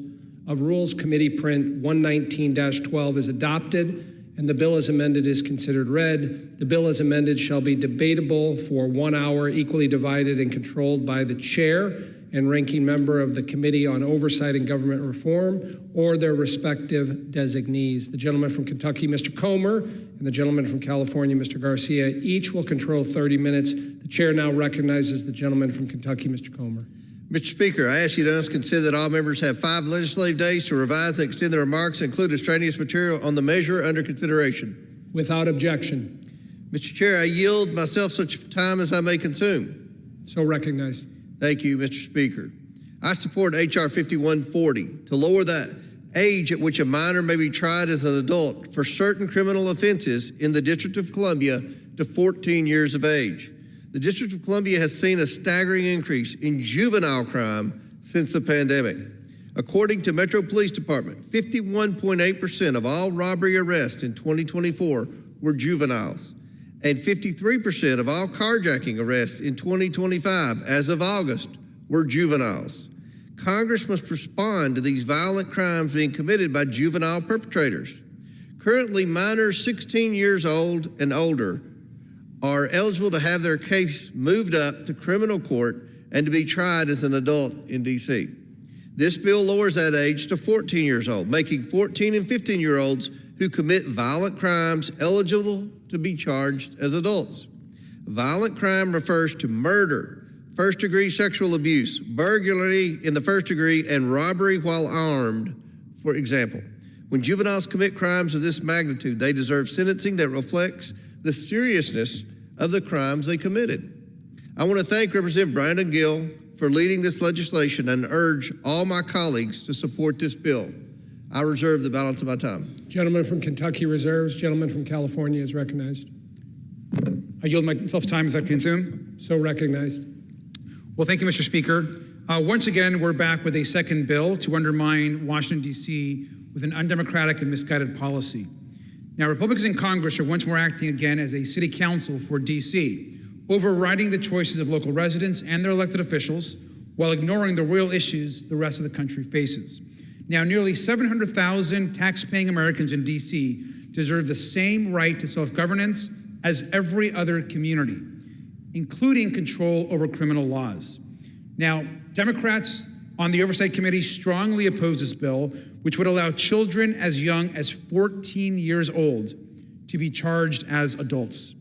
Committee Print 119-12 is adopted, and the bill as amended is considered read. The bill as amended shall be debatable for 1 hour, equally divided and controlled by the chair and ranking member of the Committee on Oversight and Government Reform or their respective designees. The gentleman from Kentucky, Mr. Comer, and the gentleman from California, Mr. Garcia, each will control 30 minutes. The chair now recognizes the gentleman from Kentucky, Mr. Comer. Mr. Speaker, I ask you to consider that all members have 5 legislative days to revise and extend their remarks and include extraneous material on the measure under consideration. Without objection. Mr. Chair, I yield myself such time as I may consume. So recognized. Thank you, Mr. Speaker. I support H.R. 5140 to lower the age at which a minor may be tried as an adult for certain criminal offenses in the District of Columbia to 14 years of age. The District of Columbia has seen a staggering increase in juvenile crime since the pandemic. According to Metro Police Department, 51.8% of all robbery arrests in 2024 were juveniles, and 53% of all carjacking arrests in 2025, as of August, were juveniles. Congress must respond to these violent crimes being committed by juvenile perpetrators. Currently, minors 16 years old and older are eligible to have their case moved up to criminal court and to be tried as an adult in D.C. This bill lowers that age to 14 years old, making 14 and 15-year-olds who commit violent crimes eligible to be charged as adults. Violent crime refers to murder, first-degree sexual abuse, burglary in the first degree, and robbery while armed, for example. When juveniles commit crimes of this magnitude, they deserve sentencing that reflects the seriousness of the crimes they committed. I want to thank Representative Brandon Gill for leading this legislation and urge all my colleagues to support this bill. I reserve the balance of my time. Gentleman from Kentucky reserves. Gentleman from California is recognized. I yield myself time as I consume. So recognized. Well, thank you, Mr. Speaker. Once again, we're back with a second bill to undermine Washington, D.C. with an undemocratic and misguided policy. Now, Republicans in Congress are once more acting again as a city council for D.C., overriding the choices of local residents and their elected officials while ignoring the real issues the rest of the country faces. Now, nearly 700,000 tax-paying Americans in D.C. deserve the same right to self-governance as every other community, including control over criminal laws. Now, Democrats on the Oversight Committee strongly oppose this bill, which would allow children as young as 14 years old to be charged as adults.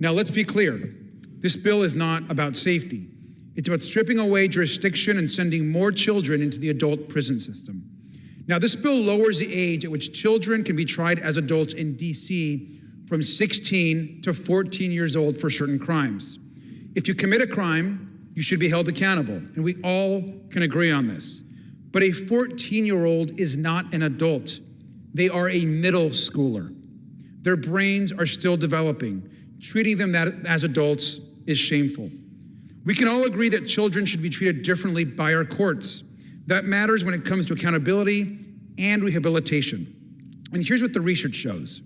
Now, let's be clear. This bill is not about safety. It's about stripping away jurisdiction and sending more children into the adult prison system. Now, this bill lowers the age at which children can be tried as adults in D.C. from 16 to 14 years old for certain crimes. If you commit a crime, you should be held accountable, and we all can agree on this. But a 14-year-old is not an adult. They are a middle schooler. Their brains are still developing. treating them as adults is shameful. We can all agree that children should be treated differently by our courts. That matters when it comes to accountability and rehabilitation. And here's what the research shows.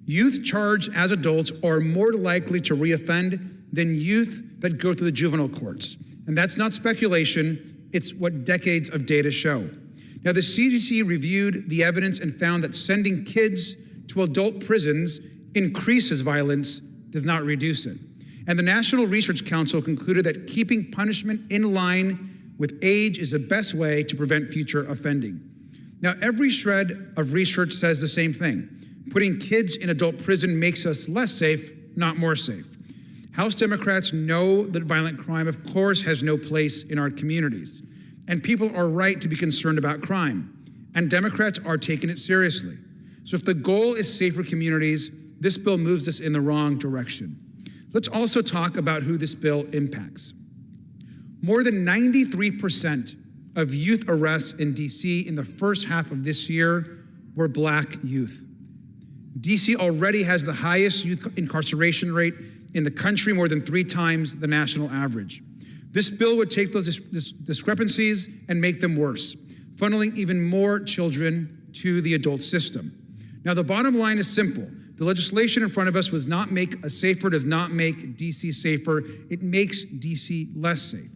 Youth charged as adults are more likely to reoffend than youth that go through the juvenile courts. And that's not speculation, it's what decades of data show. Now, the CDC reviewed the evidence and found that sending kids to adult prisons increases violence, does not reduce it. And the National Research Council concluded that keeping punishment in line with age is the best way to prevent future offending. Now, every shred of research says the same thing. Putting kids in adult prison makes us less safe, not more safe. House Democrats know that violent crime, of course, has no place in our communities. And people are right to be concerned about crime. And Democrats are taking it seriously. So if the goal is safer communities, this bill moves us in the wrong direction. Let's also talk about who this bill impacts. More than 93% of youth arrests in DC in the first half of this year were Black youth. DC already has the highest youth incarceration rate in the country, more than 3 times the national average. This bill would take those discrepancies and make them worse, funneling even more children to the adult system. Now, the bottom line is simple. The legislation in front of us does not make us safer, does not make DC safer. It makes DC less safe.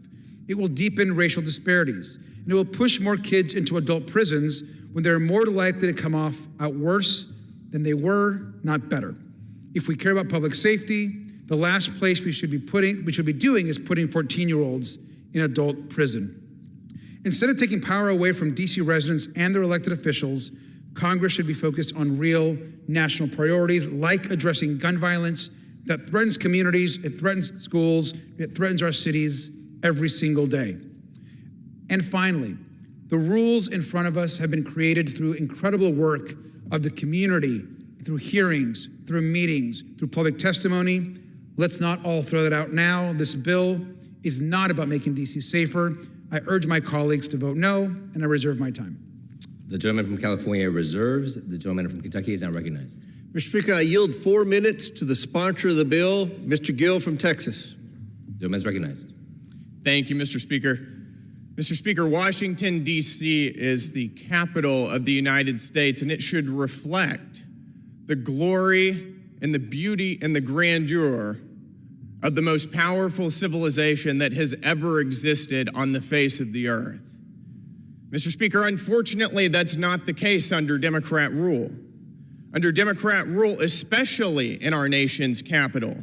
It will deepen racial disparities, and it will push more kids into adult prisons when they're more likely to come off out worse than they were, not better. If we care about public safety, the last place we should be doing is putting 14-year-olds in adult prison. Instead of taking power away from DC residents and their elected officials, Congress should be focused on real national priorities like addressing gun violence that threatens communities, it threatens schools, it threatens our cities every single day. And finally, the rules in front of us have been created through incredible work of the community, through hearings, through meetings, through public testimony. Let's not all throw that out now. This bill is not about making DC safer. I urge my colleagues to vote no, and I reserve my time. The gentleman from California reserves. The gentleman from Kentucky is now recognized. Mr. Speaker, I yield 4 minutes to the sponsor of the bill, Mr. Gill from Texas. The gentleman is recognized. Thank you, Mr. Speaker. Mr. Speaker, Washington, D.C. is the capital of the United States, and it should reflect the glory and the beauty and the grandeur of the most powerful civilization that has ever existed on the face of the earth. Mr. Speaker, unfortunately, that's not the case under Democrat rule. Under Democrat rule, especially in our nation's capital,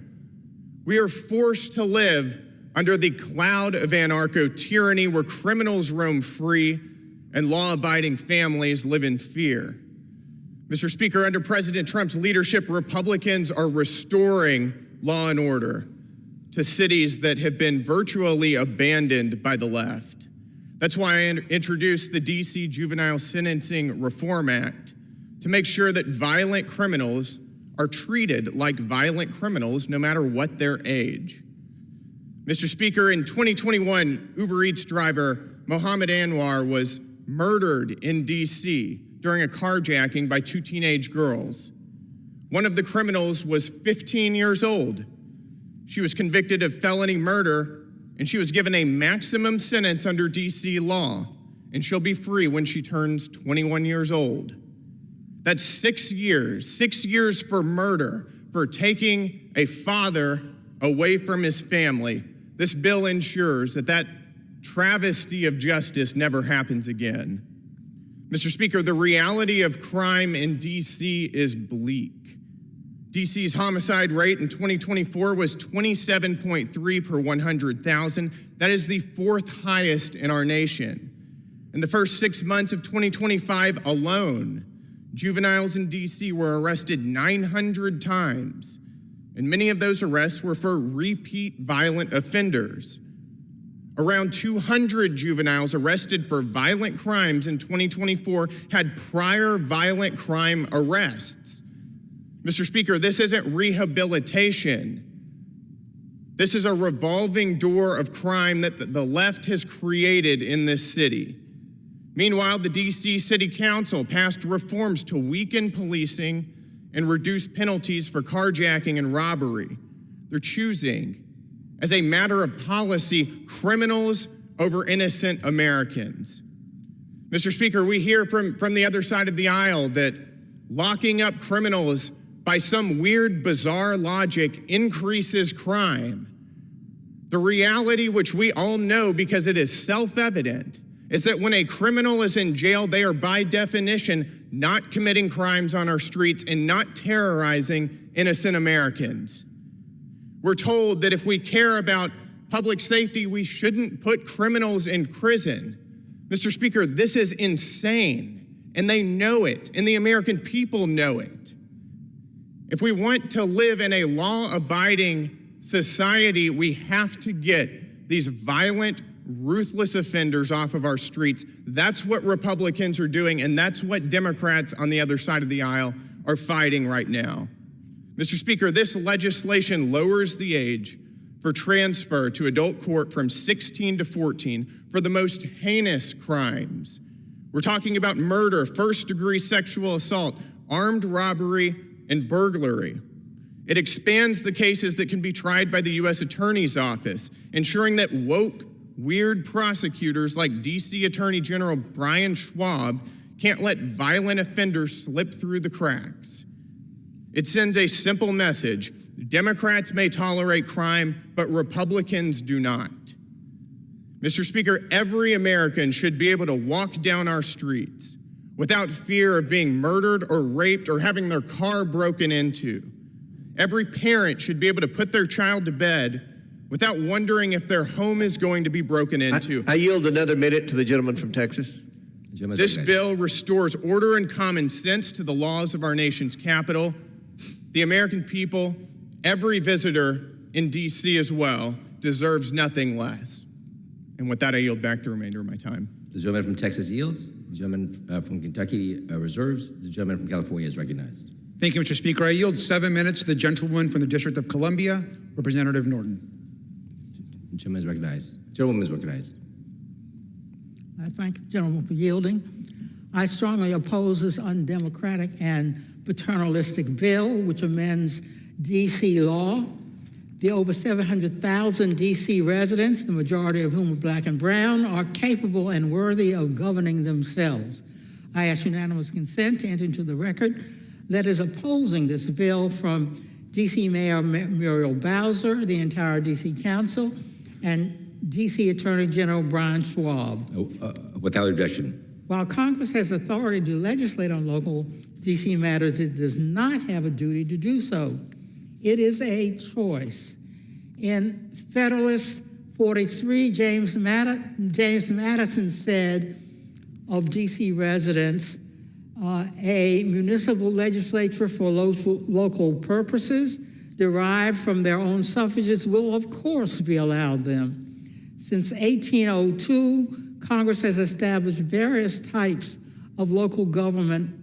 we are forced to live under the cloud of anarcho-tyranny where criminals roam free and law-abiding families live in fear. Mr. Speaker, under President Trump's leadership, Republicans are restoring law and order to cities that have been virtually abandoned by the left. That's why I introduced the DC Juvenile Sentencing Reform Act to make sure that violent criminals are treated like violent criminals no matter what their age. Mr. Speaker, in 2021, Uber Eats driver Mohammed Anwar was murdered in DC during a carjacking by 2 teenage girls. One of the criminals was 15 years old. She was convicted of felony murder, and she was given a maximum sentence under DC law, and she'll be free when she turns 21 years old. That's 6 years for murder, for taking a father away from his family. This bill ensures that that travesty of justice never happens again. Mr. Speaker, the reality of crime in DC is bleak. DC's homicide rate in 2024 was 27.3 per 100,000. That is the 4th highest in our nation. In the first 6 months of 2025 alone, juveniles in DC were arrested 900 times, and many of those arrests were for repeat violent offenders. Around 200 juveniles arrested for violent crimes in 2024 had prior violent crime arrests. Mr. Speaker, this isn't rehabilitation. This is a revolving door of crime that the left has created in this city. Meanwhile, the DC City Council passed reforms to weaken policing and reduce penalties for carjacking and robbery. They're choosing, as a matter of policy, criminals over innocent Americans. Mr. Speaker, we hear from the other side of the aisle that locking up criminals by some weird, bizarre logic increases crime. The reality, which we all know because it is self-evident, is that when a criminal is in jail, they are by definition not committing crimes on our streets and not terrorizing innocent Americans. We're told that if we care about public safety, we shouldn't put criminals in prison. Mr. Speaker, this is insane, and they know it, and the American people know it. If we want to live in a law-abiding society, we have to get these violent, ruthless offenders off of our streets. That's what Republicans are doing, and that's what Democrats on the other side of the aisle are fighting right now. Mr. Speaker, this legislation lowers the age for transfer to adult court from 16 to 14 for the most heinous crimes. We're talking about murder, first-degree sexual assault, armed robbery, and burglary. It expands the cases that can be tried by the U.S. Attorney's Office, ensuring that woke, weird prosecutors like D.C. Attorney General Brian Schwab can't let violent offenders slip through the cracks. It sends a simple message: Democrats may tolerate crime, but Republicans do not. Mr. Speaker, every American should be able to walk down our streets without fear of being murdered or raped or having their car broken into. Every parent should be able to put their child to bed without wondering if their home is going to be broken into. I yield another minute to the gentleman from Texas. This bill restores order and common sense to the laws of our nation's capital. The American people, every visitor in D.C. as well, deserves nothing less. And with that, I yield back the remainder of my time. The gentleman from Texas yields. The gentleman from Kentucky reserves. The gentleman from California is recognized. Thank you, Mr. Speaker. I yield 7 minutes to the gentleman from the District of Columbia, Representative Norton. The gentleman is recognized. Gentlewoman is recognized. I thank the gentleman for yielding. I strongly oppose this undemocratic and paternalistic bill, which amends D.C. law. The over 700,000 D.C. residents, the majority of whom are black and brown, are capable and worthy of governing themselves. I ask unanimous consent to enter into the record letters opposing this bill from D.C. Mayor Muriel Bowser, the entire D.C. Council, and D.C. Attorney General Brian Schwab. Without objection. While Congress has authority to legislate on local D.C. matters, it does not have a duty to do so. It is a choice. In Federalist 43, James Madison said of D.C. residents, a municipal legislature for local purposes derived from their own suffrages will, of course, be allowed them. Since 1802, Congress has established various types of local government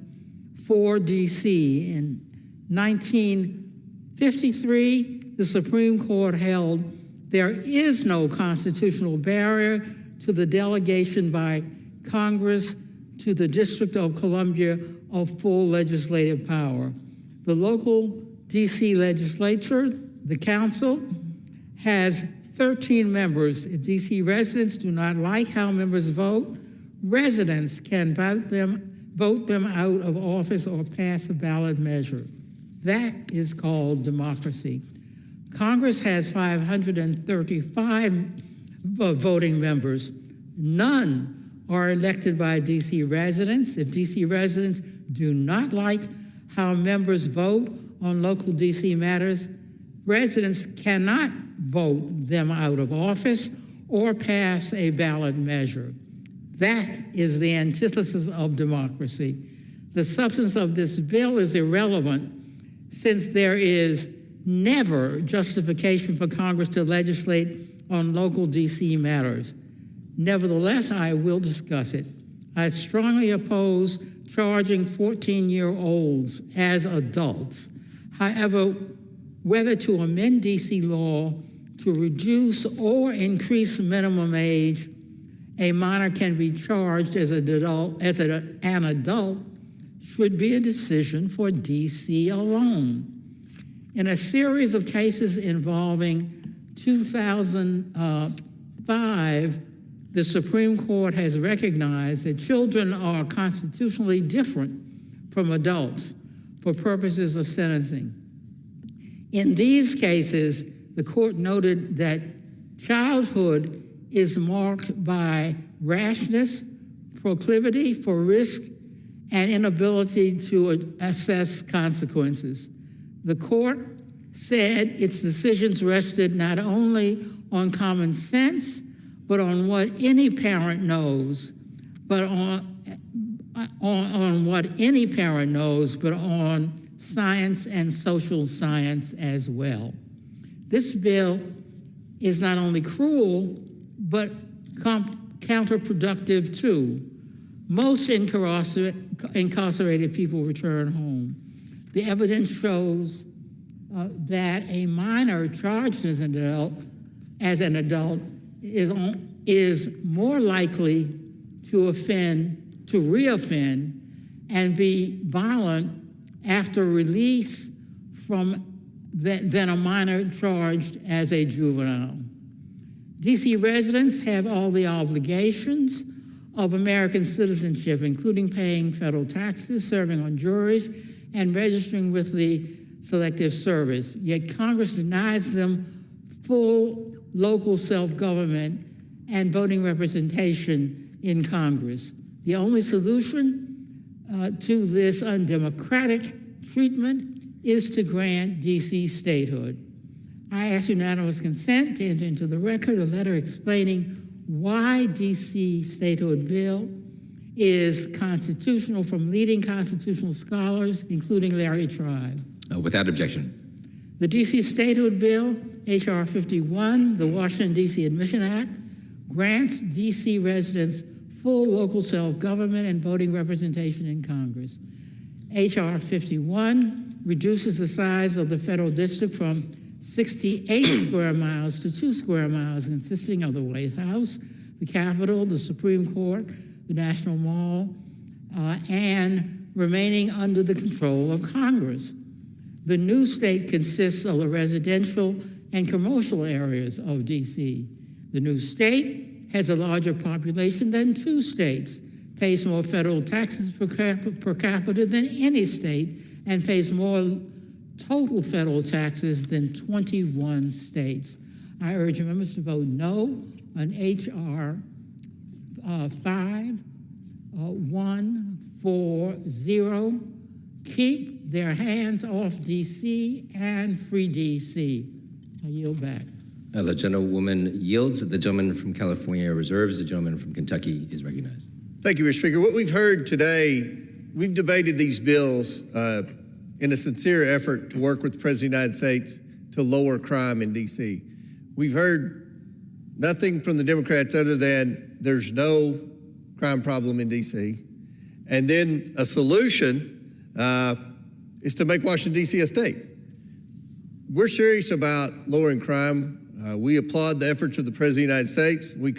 for D.C. In 1953, the Supreme Court held there is no constitutional barrier to the delegation by Congress to the District of Columbia of full legislative power. The local D.C. legislature, the council, has 13 members. If D.C. residents do not like how members vote, residents can vote them out of office or pass a ballot measure. That is called democracy. Congress has 535 voting members. None are elected by D.C. residents. If D.C. residents do not like how members vote on local D.C. matters, residents cannot vote them out of office or pass a ballot measure. That is the antithesis of democracy. The substance of this bill is irrelevant since there is never justification for Congress to legislate on local D.C. matters. Nevertheless, I will discuss it. I strongly oppose charging 14-year-olds as adults. However, whether to amend D.C. law to reduce or increase minimum age, a minor can be charged as an adult should be a decision for D.C. alone. In a series of cases involving 2005, the Supreme Court has recognized that children are constitutionally different from adults for purposes of sentencing. In these cases, the court noted that childhood is marked by rashness, proclivity for risk, and inability to assess consequences. The court said its decisions rested not only on common sense, but on what any parent knows, but on science and social science as well. This bill is not only cruel, but counterproductive too. Most incarcerated people return home. The evidence shows that a minor charged as an adult is more likely to reoffend and be violent after release than a minor charged as a juvenile. DC residents have all the obligations of American citizenship, including paying federal taxes, serving on juries, and registering with the Selective Service. Yet Congress denies them full local self-government and voting representation in Congress. The only solution to this undemocratic treatment is to grant DC statehood. I ask unanimous consent to enter into the record a letter explaining why DC statehood bill is constitutional from leading constitutional scholars, including Larry Tribe. Without objection. The DC statehood bill, H.R. 51, the Washington, D.C. Admission Act, grants DC residents full local self-government and voting representation in Congress. H.R. 51 reduces the size of the federal district from 68 square miles to 2 square miles, consisting of the White House, the Capitol, the Supreme Court, the National Mall, and remaining under the control of Congress. The new state consists of the residential and commercial areas of DC. The new state has a larger population than 2 states, pays more federal taxes per capita than any state, and pays more total federal taxes than 21 states. I urge members to vote no on H.R. 5140. Keep their hands off D.C. and free D.C. I yield back. The gentlewoman yields. The gentleman from California reserves. The gentleman from Kentucky is recognized. Thank you, Mr. Speaker. What we've heard today, we've debated these bills in a sincere effort to work with the President of the United States to lower crime in D.C. We've heard nothing from the Democrats other than there's no crime problem in D.C. And then a solution is to make Washington, D.C. a state. We're serious about lowering crime. We applaud the efforts of the President of the United States. We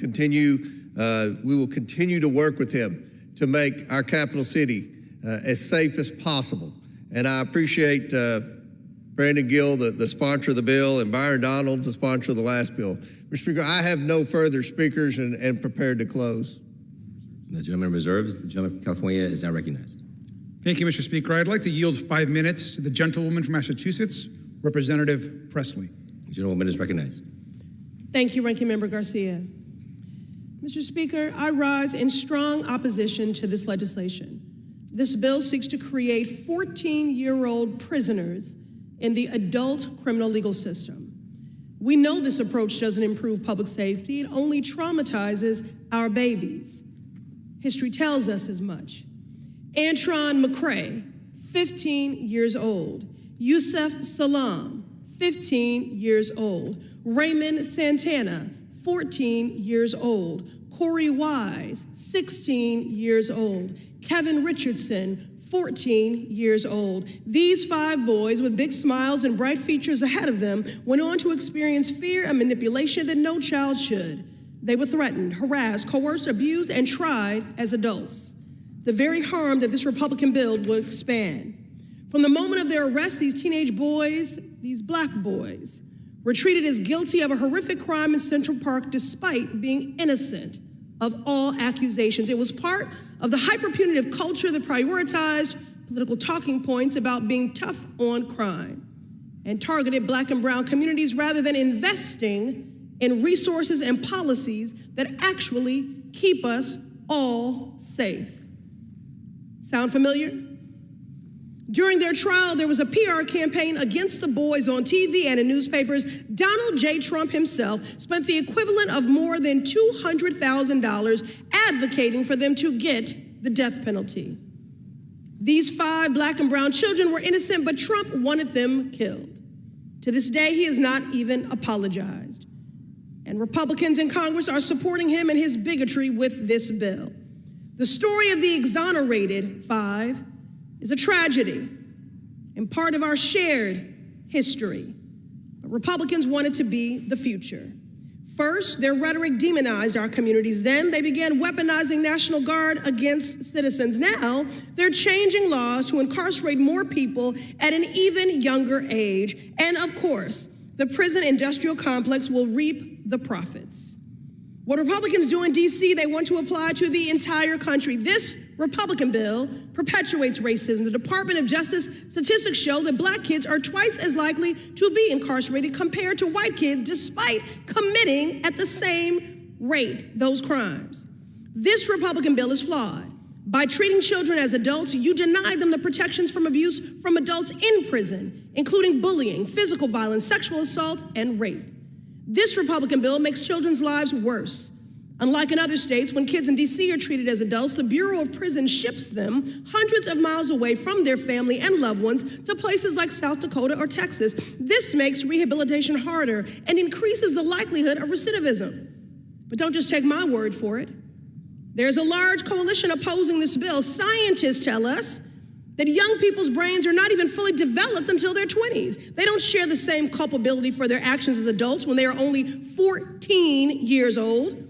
will continue to work with him to make our capital city as safe as possible. And I appreciate Brandon Gill, the sponsor of the bill, and Byron Donald, the sponsor of the last bill. Mr. Speaker, I have no further speakers and prepared to close. The gentleman reserves. The gentleman from California is now recognized. Thank you, Mr. Speaker. I'd like to yield 5 minutes to the gentlewoman from Massachusetts, Representative Presley. The gentlewoman is recognized. Thank you, Ranking Member Garcia. Mr. Speaker, I rise in strong opposition to this legislation. This bill seeks to create 14-year-old prisoners in the adult criminal legal system. We know this approach doesn't improve public safety. It only traumatizes our babies. History tells us as much. Antron McCray, 15 years old. Yusef Salam, 15 years old. Raymond Santana, 14 years old. Corey Wise, 16 years old. Kevin Richardson, 14 years old. These 5 boys with big smiles and bright futures ahead of them went on to experience fear and manipulation that no child should. They were threatened, harassed, coerced, abused, and tried as adults. The very harm that this Republican bill would expand. From the moment of their arrest, these teenage boys these black boys, were treated as guilty of a horrific crime in Central Park despite being innocent of all accusations. It was part of the hyper-punitive culture that prioritized political talking points about being tough on crime and targeted black and brown communities rather than investing in resources and policies that actually keep us all safe. Sound familiar? During their trial, there was a PR campaign against the boys on TV and in newspapers. Donald J. Trump himself spent the equivalent of more than $200,000 advocating for them to get the death penalty. These 5 black and brown children were innocent, but Trump wanted them killed. To this day, he has not even apologized. And Republicans in Congress are supporting him and his bigotry with this bill. The story of the exonerated 5 is a tragedy and part of our shared history. But Republicans want it to be the future. First, their rhetoric demonized our communities. Then they began weaponizing National Guard against citizens. Now they're changing laws to incarcerate more people at an even younger age. And of course, the prison industrial complex will reap the profits. What Republicans do in D.C., they want to apply to the entire country. This Republican bill perpetuates racism. The Department of Justice statistics show that black kids are twice as likely to be incarcerated compared to white kids, despite committing at the same rate those crimes. This Republican bill is flawed. By treating children as adults, you deny them the protections from abuse from adults in prison, including bullying, physical violence, sexual assault, and rape. This Republican bill makes children's lives worse. Unlike in other states, when kids in D.C. are treated as adults, the Bureau of Prisons ships them hundreds of miles away from their family and loved ones to places like South Dakota or Texas. This makes rehabilitation harder and increases the likelihood of recidivism. But don't just take my word for it. There's a large coalition opposing this bill. Scientists tell us that young people's brains are not even fully developed until their 20s. They don't share the same culpability for their actions as adults when they are only 14 years old.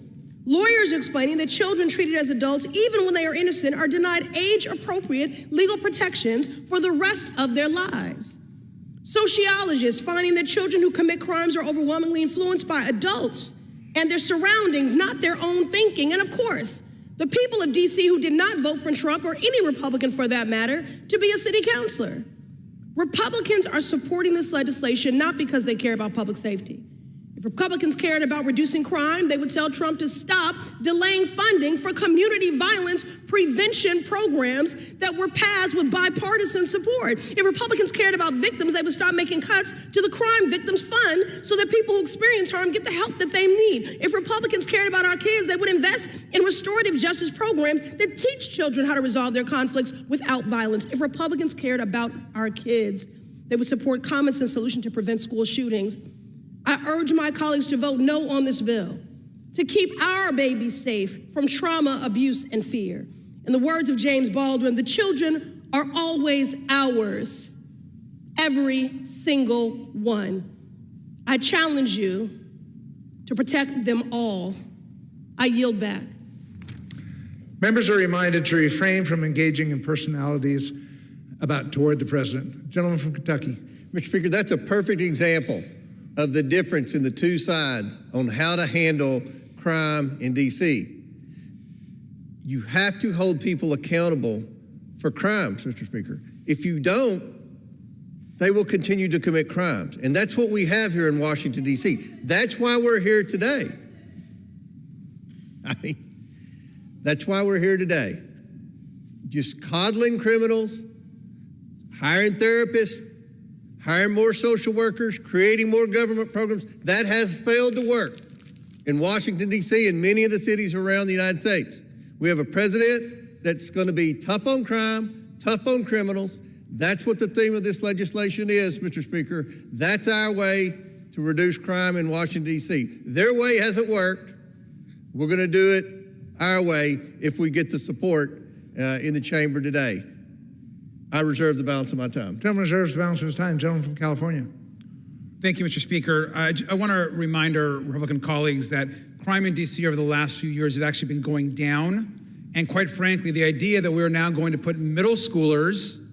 Lawyers are explaining that children treated as adults, even when they are innocent, are denied age-appropriate legal protections for the rest of their lives. Sociologists finding that children who commit crimes are overwhelmingly influenced by adults and their surroundings, not their own thinking. And of course, the people of D.C. who did not vote for Trump, or any Republican for that matter, to be a city councilor. Republicans are supporting this legislation not because they care about public safety. If Republicans cared about reducing crime, they would tell Trump to stop delaying funding for community violence prevention programs that were passed with bipartisan support. If Republicans cared about victims, they would stop making cuts to the Crime Victims Fund so that people who experience harm get the help that they need. If Republicans cared about our kids, they would invest in restorative justice programs that teach children how to resolve their conflicts without violence. If Republicans cared about our kids, they would support common sense solutions to prevent school shootings. I urge my colleagues to vote no on this bill, to keep our babies safe from trauma, abuse, and fear. In the words of James Baldwin, the children are always ours, every single one. I challenge you to protect them all. I yield back. Members are reminded to refrain from engaging in personalities toward the president. Gentleman from Kentucky. Mr. Speaker, that's a perfect example of the difference in the two sides on how to handle crime in D.C. You have to hold people accountable for crimes, Mr. Speaker. If you don't, they will continue to commit crimes. And that's what we have here in Washington, D.C. That's why we're here today. That's why we're here today. Just coddling criminals, hiring therapists, hiring more social workers, creating more government programs. That has failed to work in Washington, D.C. and many of the cities around the United States. We have a president that's going to be tough on crime, tough on criminals. That's what the theme of this legislation is, Mr. Speaker. That's our way to reduce crime in Washington, D.C. Their way hasn't worked. We're going to do it our way if we get the support in the chamber today. I reserve the balance of my time. Gentleman reserves the balance of his time. Gentleman from California. Thank you, Mr. Speaker. I want to remind our Republican colleagues that crime in D.C. over the last few years has actually been going down. And quite frankly, the idea that we're now going to put middle schoolers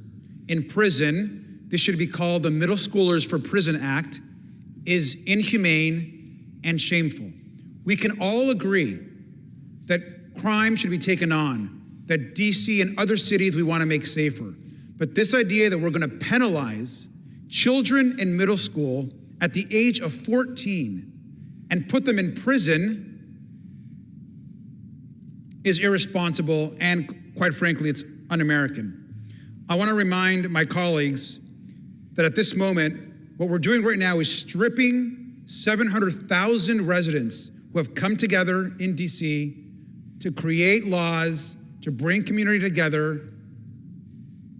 in prison this should be called the Middle Schoolers for Prison Act, is inhumane and shameful. We can all agree that crime should be taken on, that DC and other cities we want to make safer. But this idea that we're going to penalize children in middle school at the age of 14 and put them in prison is irresponsible and, quite frankly, it's un-American. I want to remind my colleagues that at this moment, what we're doing right now is stripping 700,000 residents who have come together in DC to create laws, to bring community together,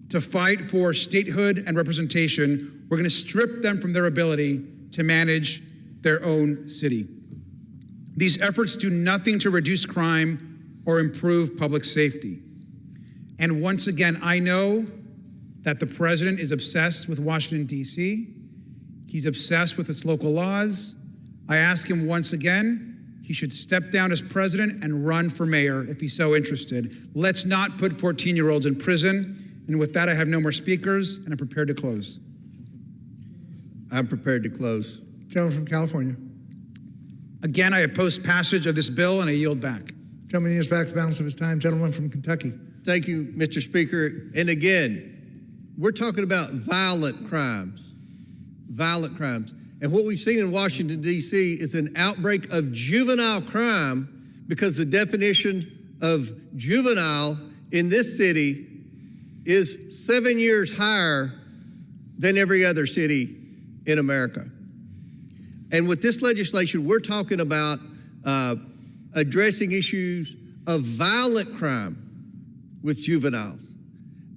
to fight for statehood and representation. We're going to strip them from their ability to manage their own city. These efforts do nothing to reduce crime or improve public safety. And once again, I know that the president is obsessed with Washington, D.C. He's obsessed with its local laws. I ask him once again, he should step down as president and run for mayor if he's so interested. Let's not put 14-year-olds in prison. And with that, I have no more speakers, and I'm prepared to close. I'm prepared to close. Gentleman from California. Again, I oppose passage of this bill, and I yield back. Gentleman yields back the balance of his time. Gentleman from Kentucky. Thank you, Mr. Speaker. And again, we're talking about violent crimes. Violent crimes. And what we've seen in Washington, D.C. is an outbreak of juvenile crime because the definition of juvenile in this city is 7 years higher than every other city in America. And with this legislation, we're talking about addressing issues of violent crime with juveniles.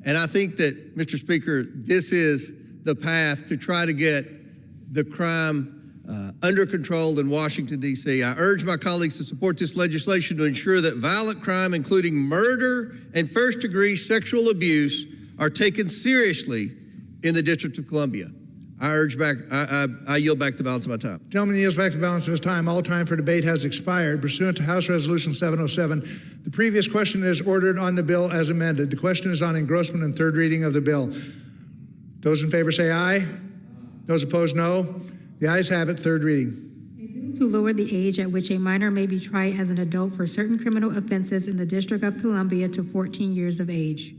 And I think that, Mr. Speaker, this is the path to try to get the crime under control in Washington, D.C. I urge my colleagues to support this legislation to ensure that violent crime, including murder and first-degree sexual abuse, are taken seriously in the District of Columbia. I yield back the balance of my time. Gentleman yields back the balance of his time. All time for debate has expired. Pursuant to House Resolution 707, the previous question is ordered on the bill as amended. The question is on engrossment and third reading of the bill. Those in favor say aye. Those opposed, no. The ayes have it. Third reading. To lower the age at which a minor may be tried as an adult for certain criminal offenses in the District of Columbia to 14 years of age.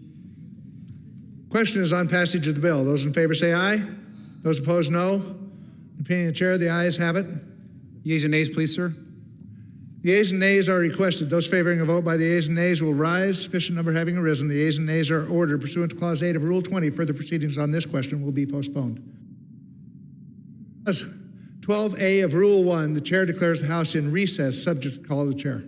Question is on passage of the bill. Those in favor say aye. Those opposed, no. Opinion of the chair, the ayes have it. Yeas and nays, please, sir. The yeas and nays are requested. Those favoring a vote by the yeas and nays will rise. Sufficient number having arisen. The yeas and nays are ordered. Pursuant to Clause 8 of Rule 20, further proceedings on this question will be postponed. 12A of Rule 1, the chair declares the House in recess, subject to call of the chair.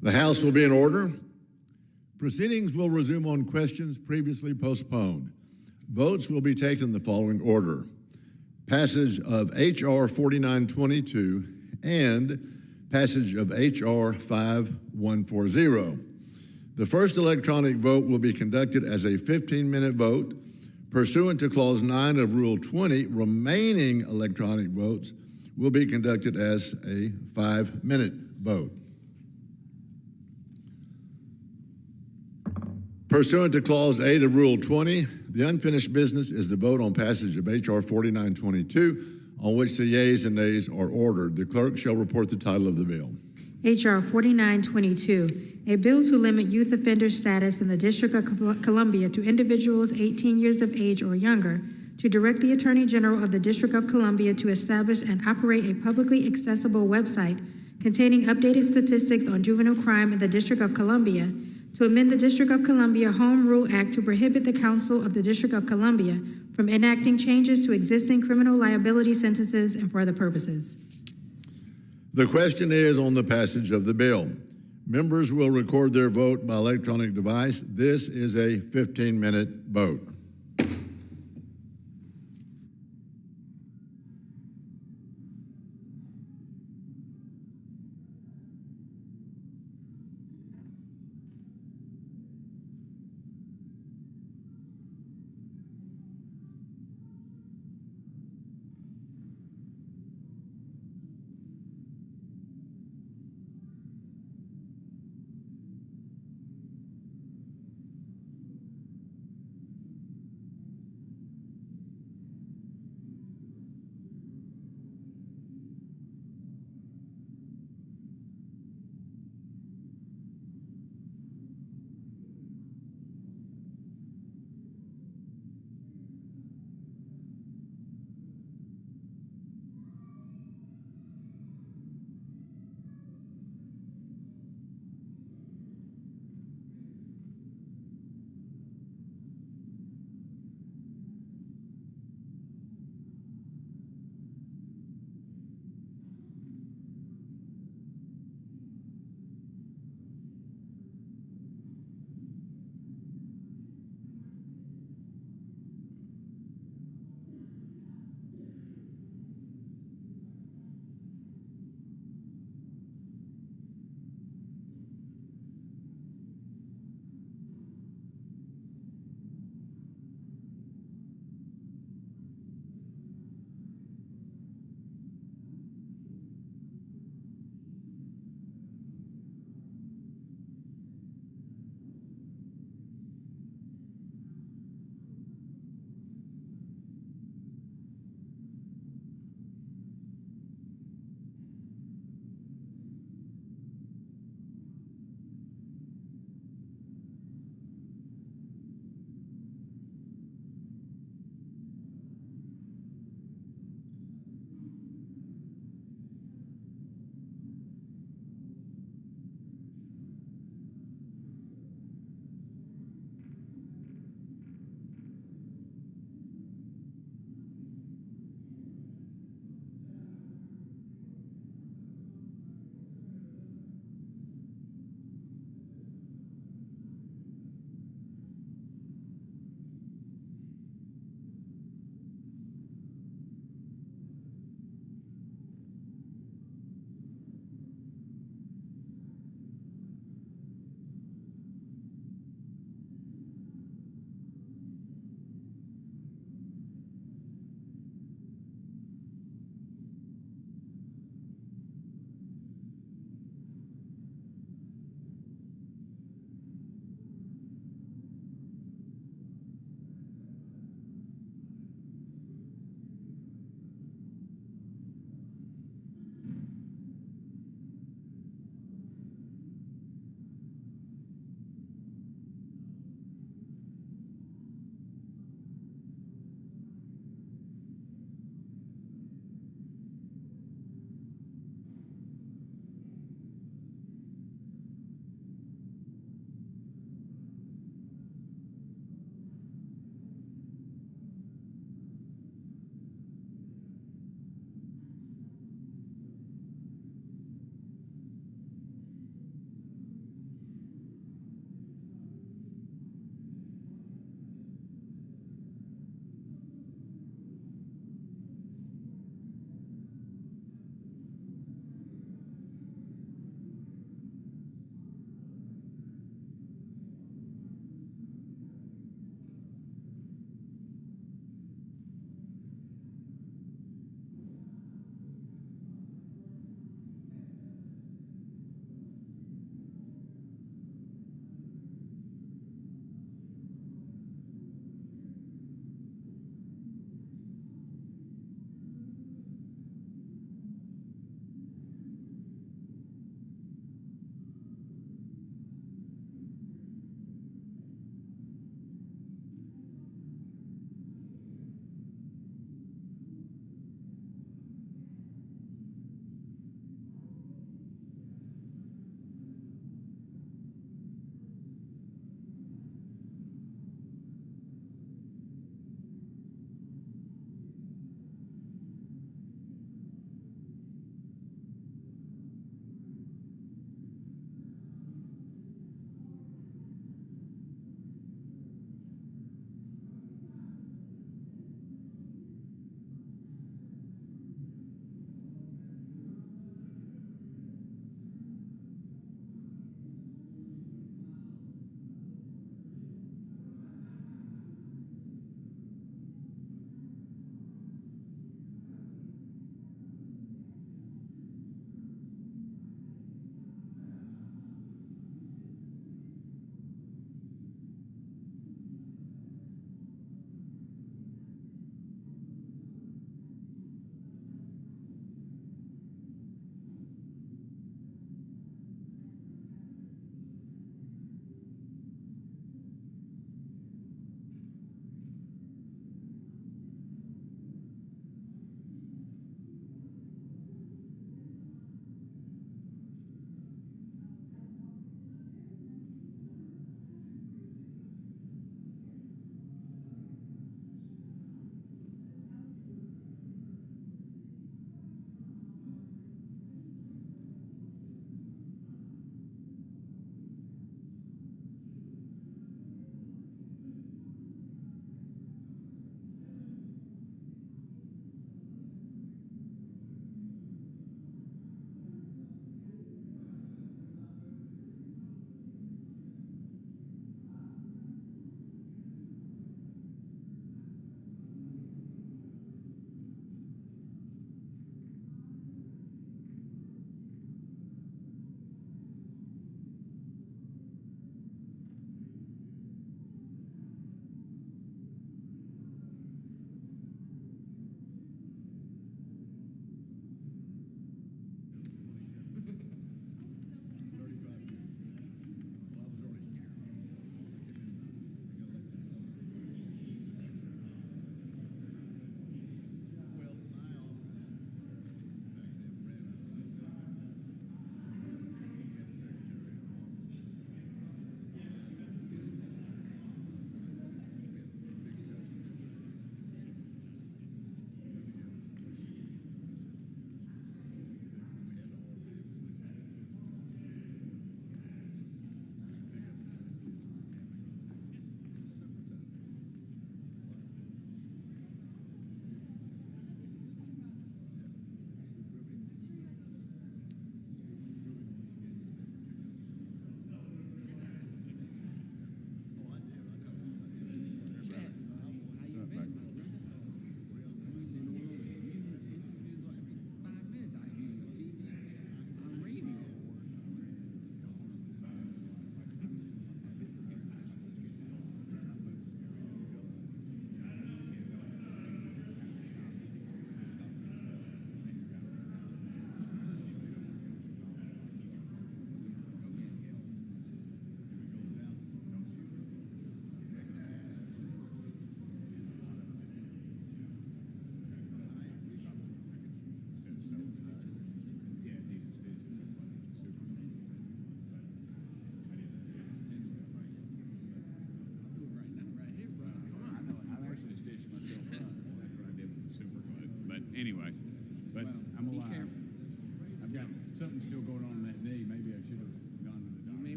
The House will be in order. Proceedings will resume on questions previously postponed. Votes will be taken in the following order: passage of H.R. 4922 and passage of H.R. 5140. The first electronic vote will be conducted as a 15-minute vote. Pursuant to Clause 9 of Rule 20, remaining electronic votes will be conducted as a 5-minute vote. Pursuant to Clause 8 of Rule 20, the unfinished business is the vote on passage of H.R. 4922, on which the yeas and nays are ordered. The clerk shall report the title of the bill. H.R. 4922, a bill to limit youth offender status in the District of Columbia to individuals 18 years of age or younger, to direct the Attorney General of the District of Columbia to establish and operate a publicly accessible website containing updated statistics on juvenile crime in the District of Columbia, to amend the District of Columbia Home Rule Act to prohibit the Council of the District of Columbia from enacting changes to existing criminal liability sentences and for other purposes. The question is on the passage of the bill. Members will record their vote by electronic device. This is a 15-minute vote.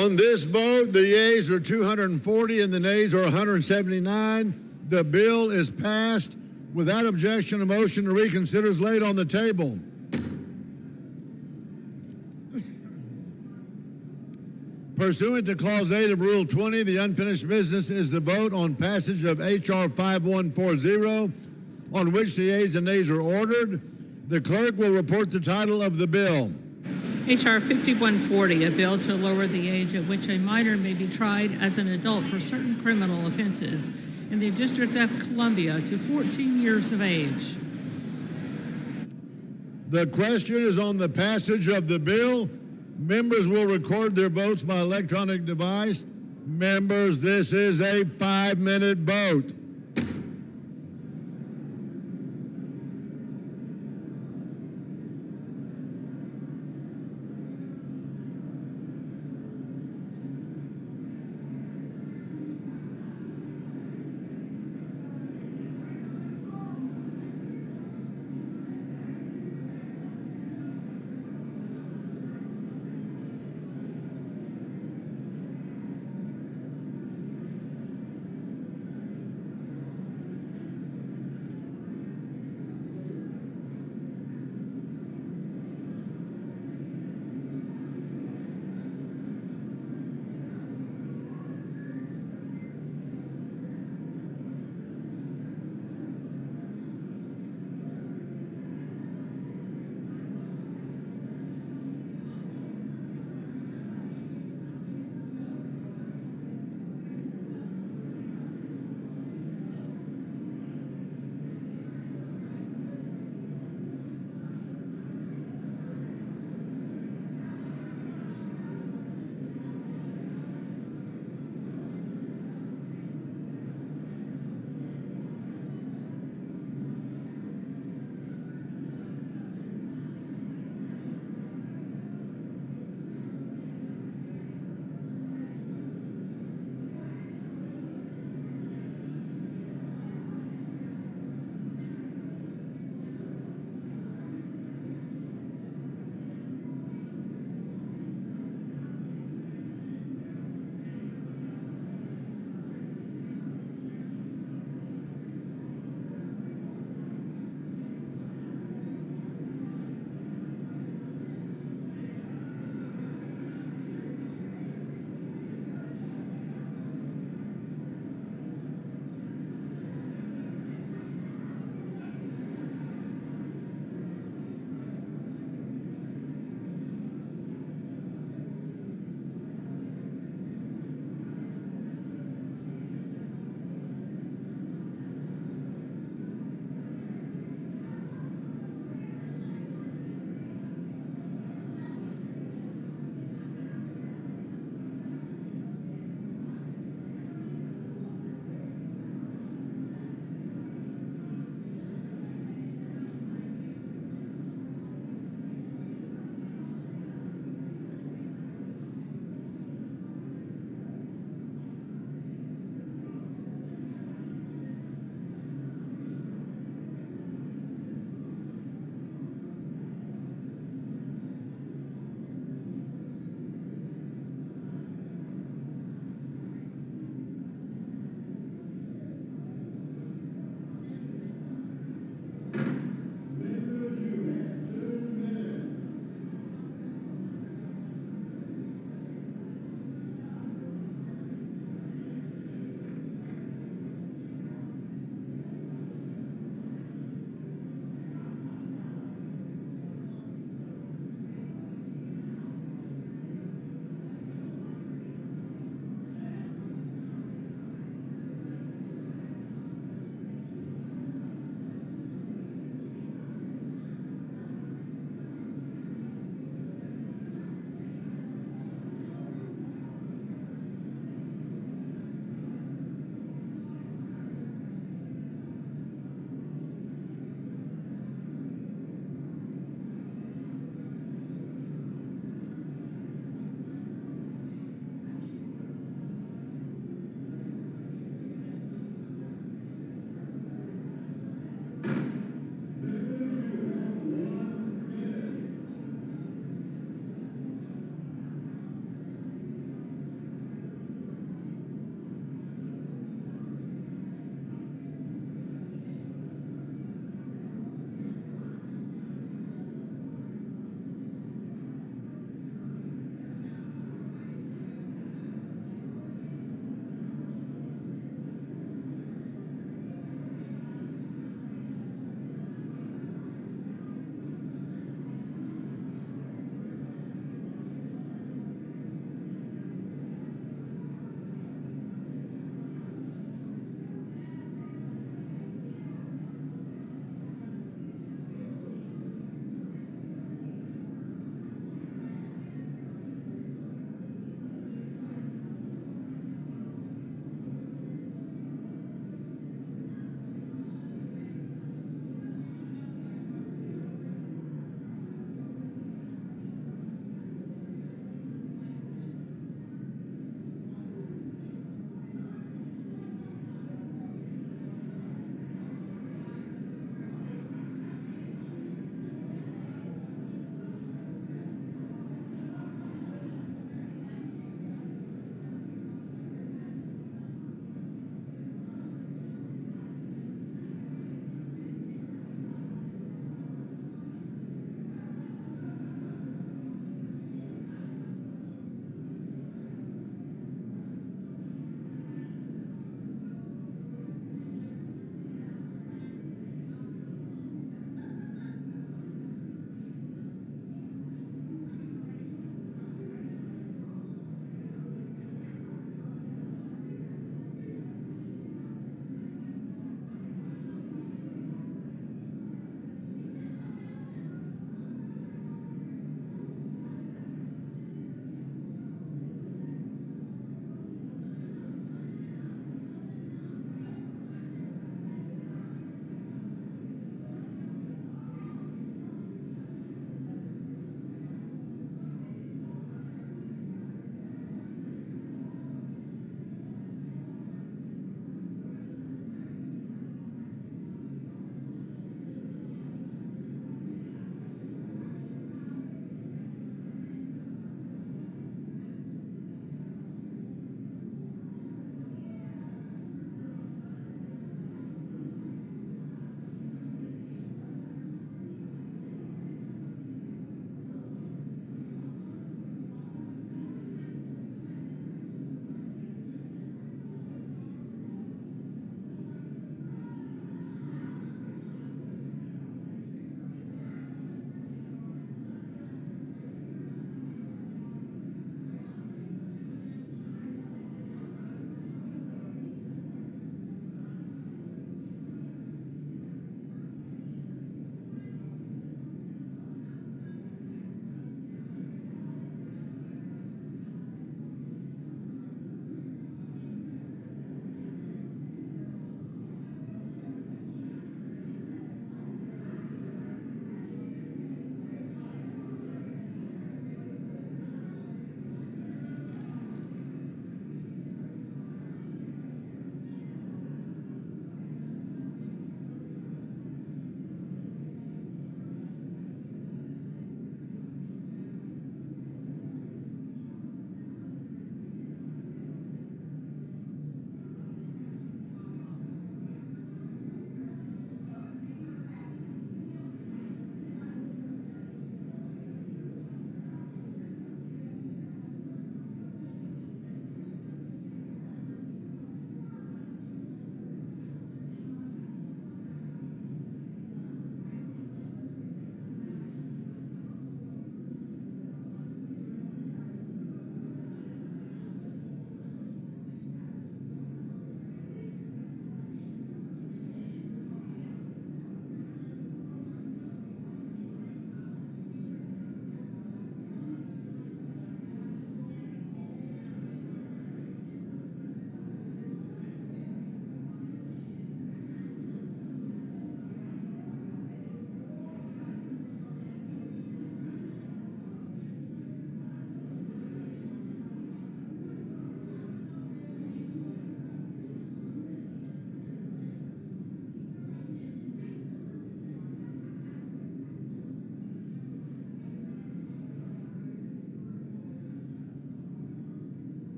On this vote, the yeas are 240 and the nays are 179. The bill is passed. Without objection, a motion to reconsider is laid on the table. Pursuant to Clause 8 of Rule 20, the unfinished business is the vote on passage of H.R. 5140, on which the yeas and nays are ordered. The clerk will report the title of the bill. H.R. 5140, a bill to lower the age at which a minor may be tried as an adult for certain criminal offenses in the District of Columbia to 14 years of age. The question is on the passage of the bill. Members will record their votes by electronic device. Members, this is a 5-minute vote.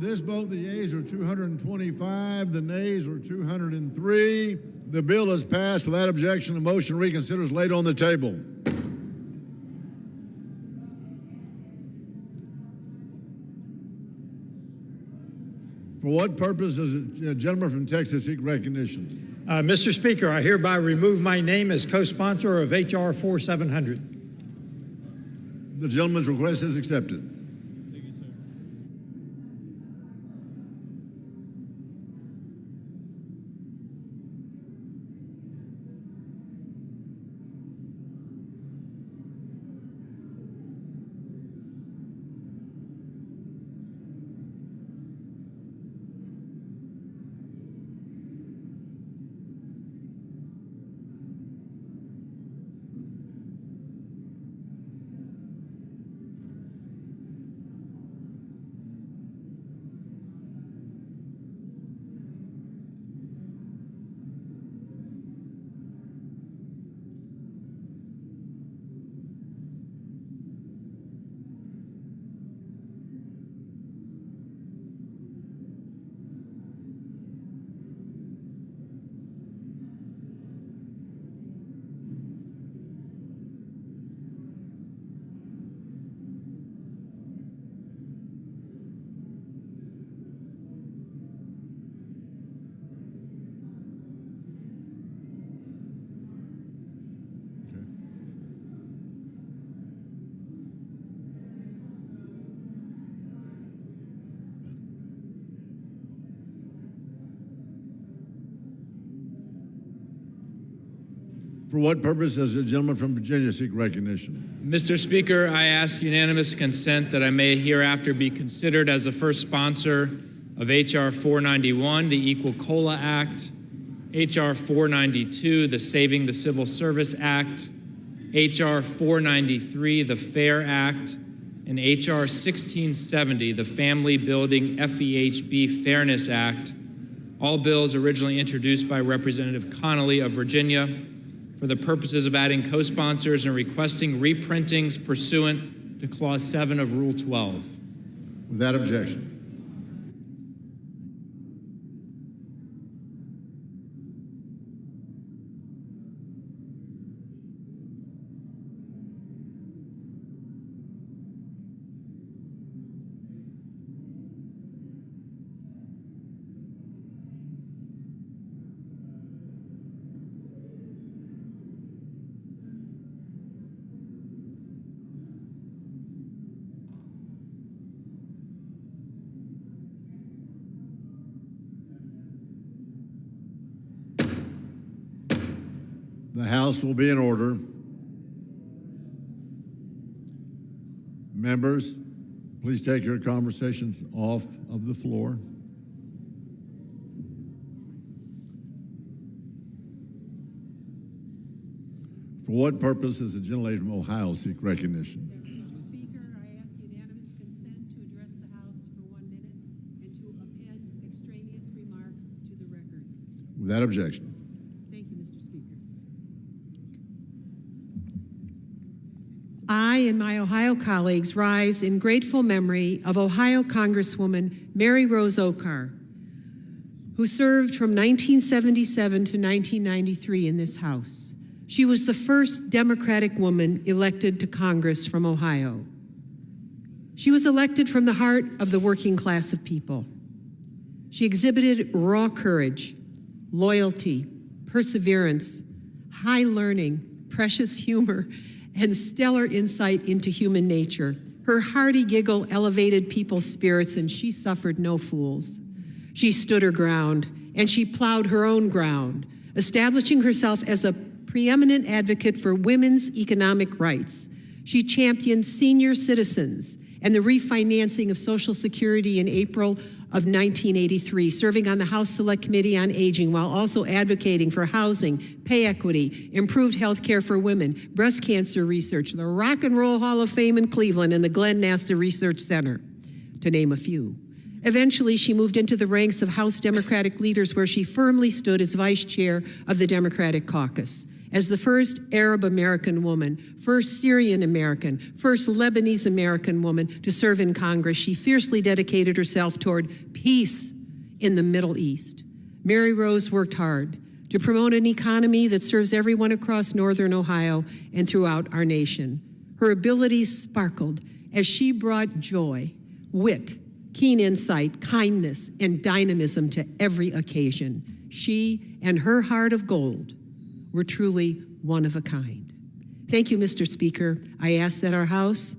this vote, the yeas are 225, the nays are 203. The bill is passed without objection. The motion to reconsider is laid on the table. For what purpose does the gentleman from Texas seek recognition? Mr. Speaker, I hereby remove my name as co-sponsor of H.R. 4700. The gentleman's request is accepted. For what purpose does the gentleman from Virginia seek recognition? Mr. Speaker, I ask unanimous consent that I may hereafter be considered as the first sponsor of H.R. 491, the Equal COLA Act, H.R. 492, the Saving the Civil Service Act, H.R. 493, the FAIR Act, and H.R. 1670, the Family Building FEHB Fairness Act, all bills originally introduced by Representative Connolly of Virginia, for the purposes of adding co-sponsors and requesting reprintings pursuant to Clause 7 of Rule 12. Without objection. The House will be in order. Members, please take your conversations off of the floor. For what purpose does the gentlelady from Ohio seek recognition? Mr. Speaker, I ask unanimous consent to address the House for 1 minute and to append extraneous remarks to the record. Without objection. Thank you, Mr. Speaker. I and my Ohio colleagues rise in grateful memory of Ohio Congresswoman Mary Rose Okar, who served from 1977 to 1993 in this House. She was the first Democratic woman elected to Congress from Ohio. She was elected from the heart of the working class of people. She exhibited raw courage, loyalty, perseverance, high learning, precious humor, and stellar insight into human nature. Her hearty giggle elevated people's spirits, and she suffered no fools. She stood her ground, and she plowed her own ground, establishing herself as a preeminent advocate for women's economic rights. She championed senior citizens and the refinancing of Social Security in April of 1983, serving on the House Select Committee on Aging while also advocating for housing, pay equity, improved health care for women, breast cancer research, the Rock and Roll Hall of Fame in Cleveland, and the Glenn Nasta Research Center, to name a few. Eventually, she moved into the ranks of House Democratic leaders where she firmly stood as vice chair of the Democratic caucus. As the first Arab American woman, first Syrian American, first Lebanese American woman to serve in Congress, she fiercely dedicated herself toward peace in the Middle East. Mary Rose worked hard to promote an economy that serves everyone across Northern Ohio and throughout our nation. Her abilities sparkled as she brought joy, wit, keen insight, kindness, and dynamism to every occasion. She and her heart of gold were truly one of a kind. Thank you, Mr. Speaker. I ask that our House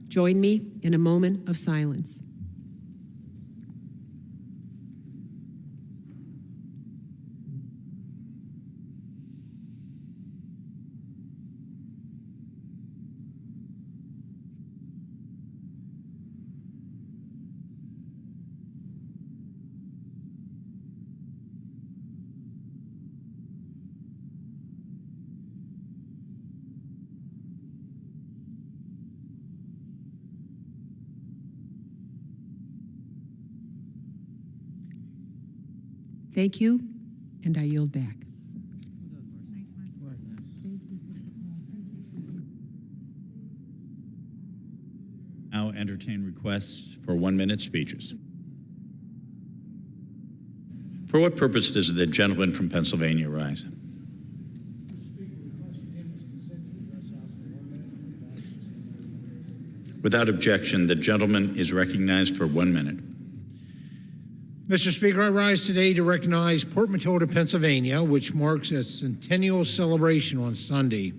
join me in a moment of silence. Thank you, and I yield back. Now entertain requests for 1-minute speeches. For what purpose does the gentleman from Pennsylvania rise? Without objection, the gentleman is recognized for 1 minute. Mr. Speaker, I rise today to recognize Port Matilda, Pennsylvania, which marks a centennial celebration on Sunday.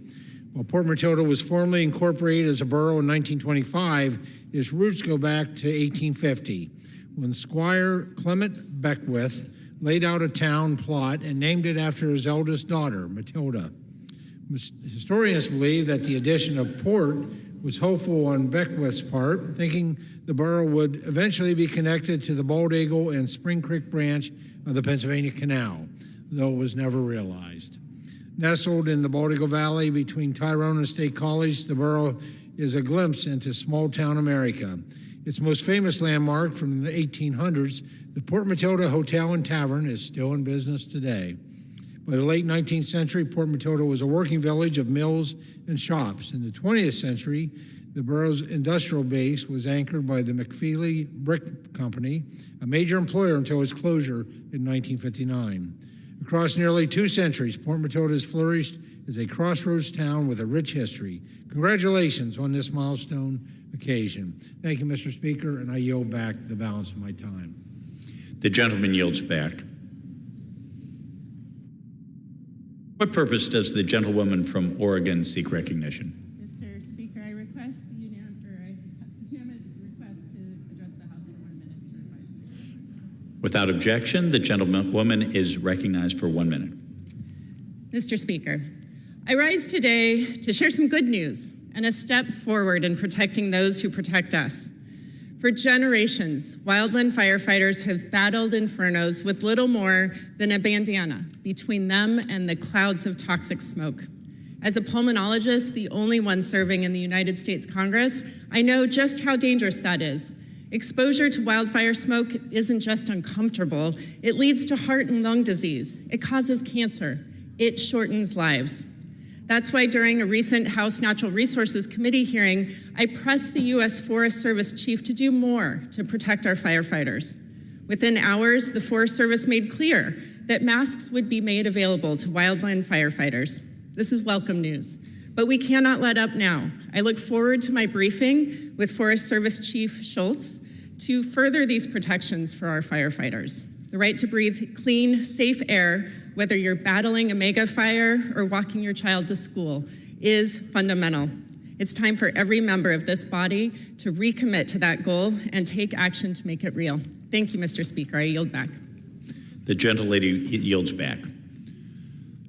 While Port Matilda was formally incorporated as a borough in 1925, its roots go back to 1850, when Squire Clement Beckwith laid out a town plot and named it after his eldest daughter, Matilda. Historians believe that the addition of Port was hopeful on Beckwith's part, thinking the borough would eventually be connected to the Bald Eagle and Spring Creek branch of the Pennsylvania Canal, though it was never realized. Nestled in the Bald Eagle Valley between Tyrone and State College, the borough is a glimpse into small-town America. Its most famous landmark from the 1800s, the Port Matilda Hotel and Tavern, is still in business today. By the late 19th century, Port Matilda was a working village of mills and shops. In the 20th century, the borough's industrial base was anchored by the McFeely Brick Company, a major employer until its closure in 1959. Across nearly 2 centuries, Port Matilda has flourished as a crossroads town with a rich history. Congratulations on this milestone occasion. Thank you, Mr. Speaker, and I yield back the balance of my time. The gentleman yields back. What purpose does the gentlewoman from Oregon seek recognition? Mr. Speaker, I request unanimous request to address the House for 1 minute. Without objection, the gentlewoman is recognized for 1 minute. Mr. Speaker, I rise today to share some good news and a step forward in protecting those who protect us. For generations, wildland firefighters have battled infernos with little more than a bandana between them and the clouds of toxic smoke. As a pulmonologist, the only one serving in the United States Congress, I know just how dangerous that is. Exposure to wildfire smoke isn't just uncomfortable, it leads to heart and lung disease. It causes cancer. It shortens lives. That's why during a recent House Natural Resources Committee hearing, I pressed the U.S. Forest Service chief to do more to protect our firefighters. Within hours, the Forest Service made clear that masks would be made available to wildland firefighters. This is welcome news, but we cannot let up now. I look forward to my briefing with Forest Service Chief Schultz to further these protections for our firefighters. The right to breathe clean, safe air, whether you're battling a mega fire or walking your child to school, is fundamental. It's time for every member of this body to recommit to that goal and take action to make it real. Thank you, Mr. Speaker. I yield back. The gentlelady yields back.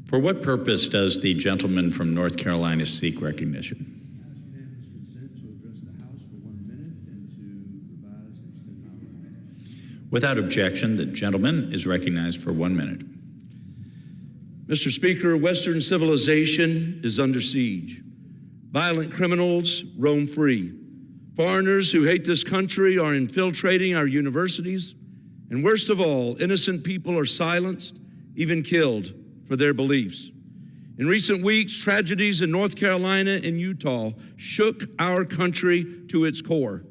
For what purpose does the gentleman from North Carolina seek recognition? Without objection, the gentleman is recognized for 1 minute. Mr. Speaker, Western civilization is under siege. Violent criminals roam free. Foreigners who hate this country are infiltrating our universities. And worst of all, innocent people are silenced, even killed for their beliefs. In recent weeks, tragedies in North Carolina and Utah shook our country to its core.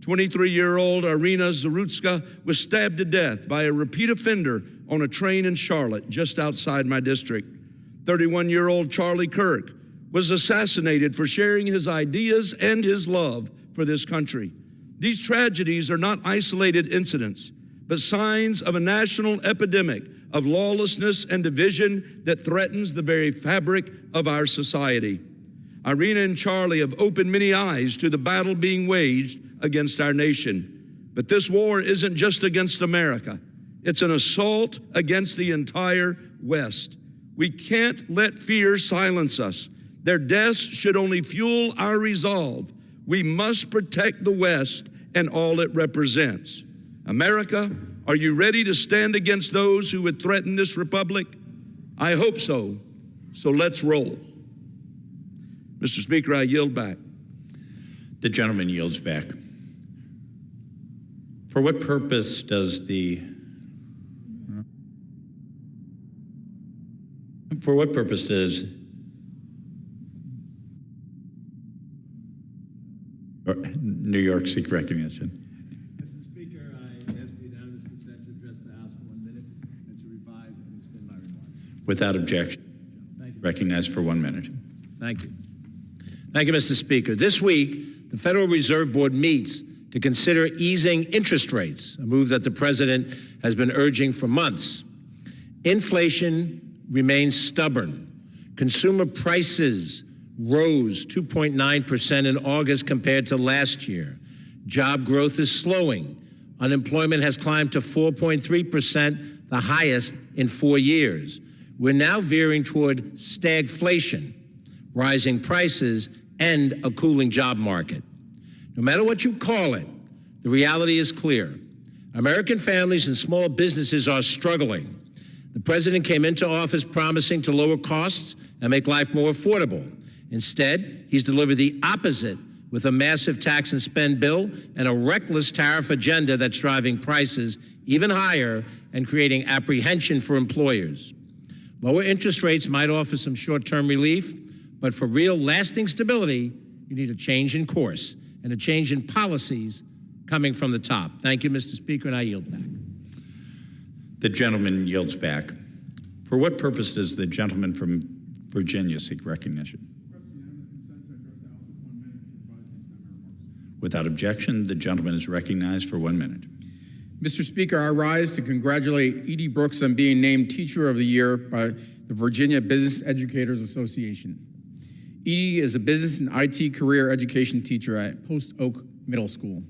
23-year-old Irina Zarutska was stabbed to death by a repeat offender on a train in Charlotte, just outside my district. 31-year-old Charlie Kirk was assassinated for sharing his ideas and his love for this country. These tragedies are not isolated incidents, but signs of a national epidemic of lawlessness and division that threatens the very fabric of our society. Irina and Charlie have opened many eyes to the battle being waged against our nation. But this war isn't just against America. It's an assault against the entire West. We can't let fear silence us. Their deaths should only fuel our resolve. We must protect the West and all it represents. America, are you ready to stand against those who would threaten this republic? I hope so. So let's roll. Mr. Speaker, I yield back. The gentleman yields back. For what purpose does New York seek recognition? Mr. Speaker, I ask for unanimous consent to address the House for 1 minute and to revise and extend my remarks. Without objection. Thank you. Recognized for 1 minute. Thank you. Thank you, Mr. Speaker. This week, the Federal Reserve Board meets to consider easing interest rates, a move that the president has been urging for months. Inflation remains stubborn. Consumer prices rose 2.9% in August compared to last year. Job growth is slowing. Unemployment has climbed to 4.3%, the highest in 4 years. We're now veering toward stagflation, rising prices, and a cooling job market. No matter what you call it, the reality is clear. American families and small businesses are struggling. The president came into office promising to lower costs and make life more affordable. Instead, he's delivered the opposite with a massive tax and spend bill and a reckless tariff agenda that's driving prices even higher and creating apprehension for employers. Lower interest rates might offer some short-term relief, but for real lasting stability, you need a change in course and a change in policies coming from the top. Thank you, Mr. Speaker, and I yield back. The gentleman yields back. For what purpose does the gentleman from Virginia seek recognition? Without objection, the gentleman is recognized for 1 minute. Mr. Speaker, I rise to congratulate Edie Brooks on being named Teacher of the Year by the Virginia Business Educators Association. Edie is a business and IT career education teacher at Post Oak Middle School.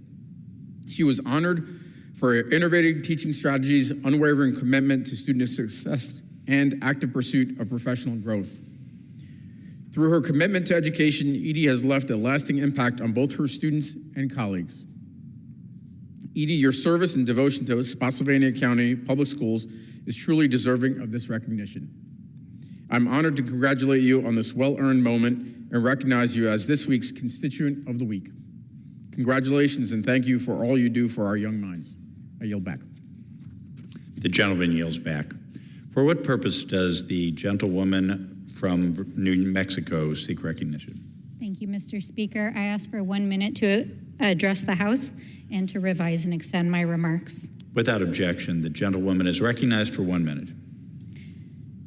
She was honored for her innovative teaching strategies, unwavering commitment to student success, and active pursuit of professional growth. Through her commitment to education, Edie has left a lasting impact on both her students and colleagues. Edie, your service and devotion to Spotsylvania County Public Schools is truly deserving of this recognition. I'm honored to congratulate you on this well-earned moment and recognize you as this week's Constituent of the Week. Congratulations and thank you for all you do for our young minds. I yield back. The gentleman yields back. For what purpose does the gentlewoman from New Mexico seek recognition? Thank you, Mr. Speaker. I ask for 1 minute to address the House and to revise and extend my remarks. Without objection, the gentlewoman is recognized for 1 minute.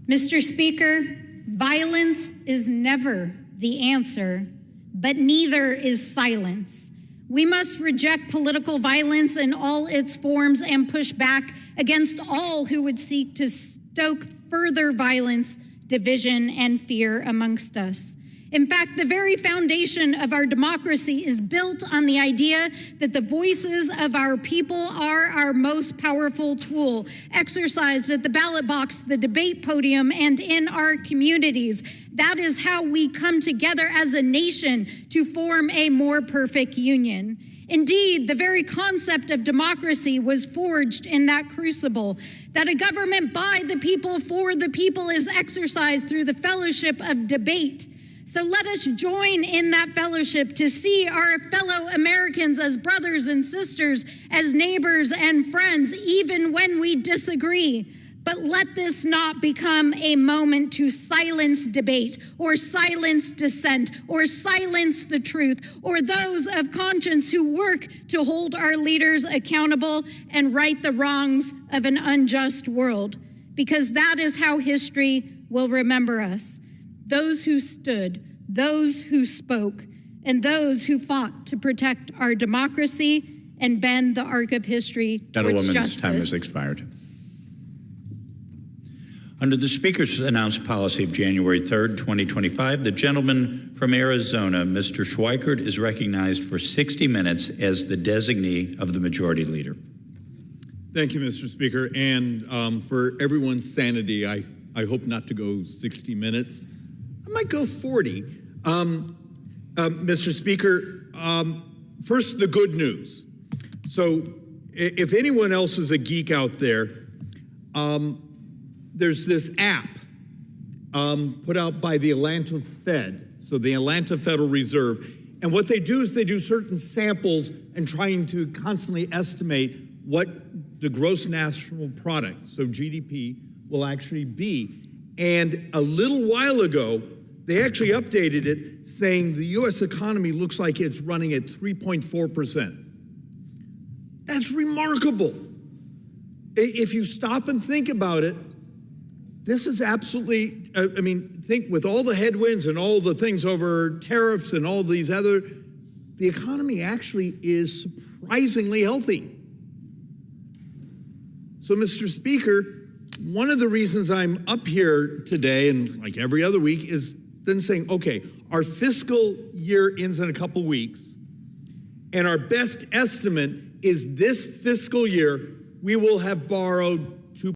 Mr. Speaker, violence is never the answer, but neither is silence. We must reject political violence in all its forms and push back against all who would seek to stoke further violence, division, and fear amongst us. In fact, the very foundation of our democracy is built on the idea that the voices of our people are our most powerful tool, exercised at the ballot box, the debate podium, and in our communities. That is how we come together as a nation to form a more perfect union. Indeed, the very concept of democracy was forged in that crucible, that a government by the people for the people is exercised through the fellowship of debate. So let us join in that fellowship to see our fellow Americans as brothers and sisters, as neighbors and friends, even when we disagree. But let this not become a moment to silence debate or silence dissent or silence the truth or those of conscience who work to hold our leaders accountable and right the wrongs of an unjust world, because that is how history will remember us. Those who stood, those who spoke, and those who fought to protect our democracy and bend the arc of history towards justice. Time has expired. Under the Speaker's announced policy of January 3rd, 2025, the gentleman from Arizona, Mr. Schweikert, is recognized for 60 minutes as the designee of the Majority Leader. Thank you, Mr. Speaker. And for everyone's sanity, I hope not to go 60 minutes. I might go 40. Mr. Speaker, first, the good news. So if anyone else is a geek out there, there's this app put out by the Atlanta Fed, so the Atlanta Federal Reserve. And what they do is they do certain samples and trying to constantly estimate what the gross national product, so GDP, will actually be. And a little while ago, they actually updated it saying the US economy looks like it's running at 3.4%. That's remarkable. If you stop and think about it, this is absolutely, I mean, think with all the headwinds and all the things over tariffs and all these other, the economy actually is surprisingly healthy. So, Mr. Speaker, one of the reasons I'm up here today, and like every other week, is then saying, okay, our fiscal year ends in a couple weeks, and our best estimate is this fiscal year we will have borrowed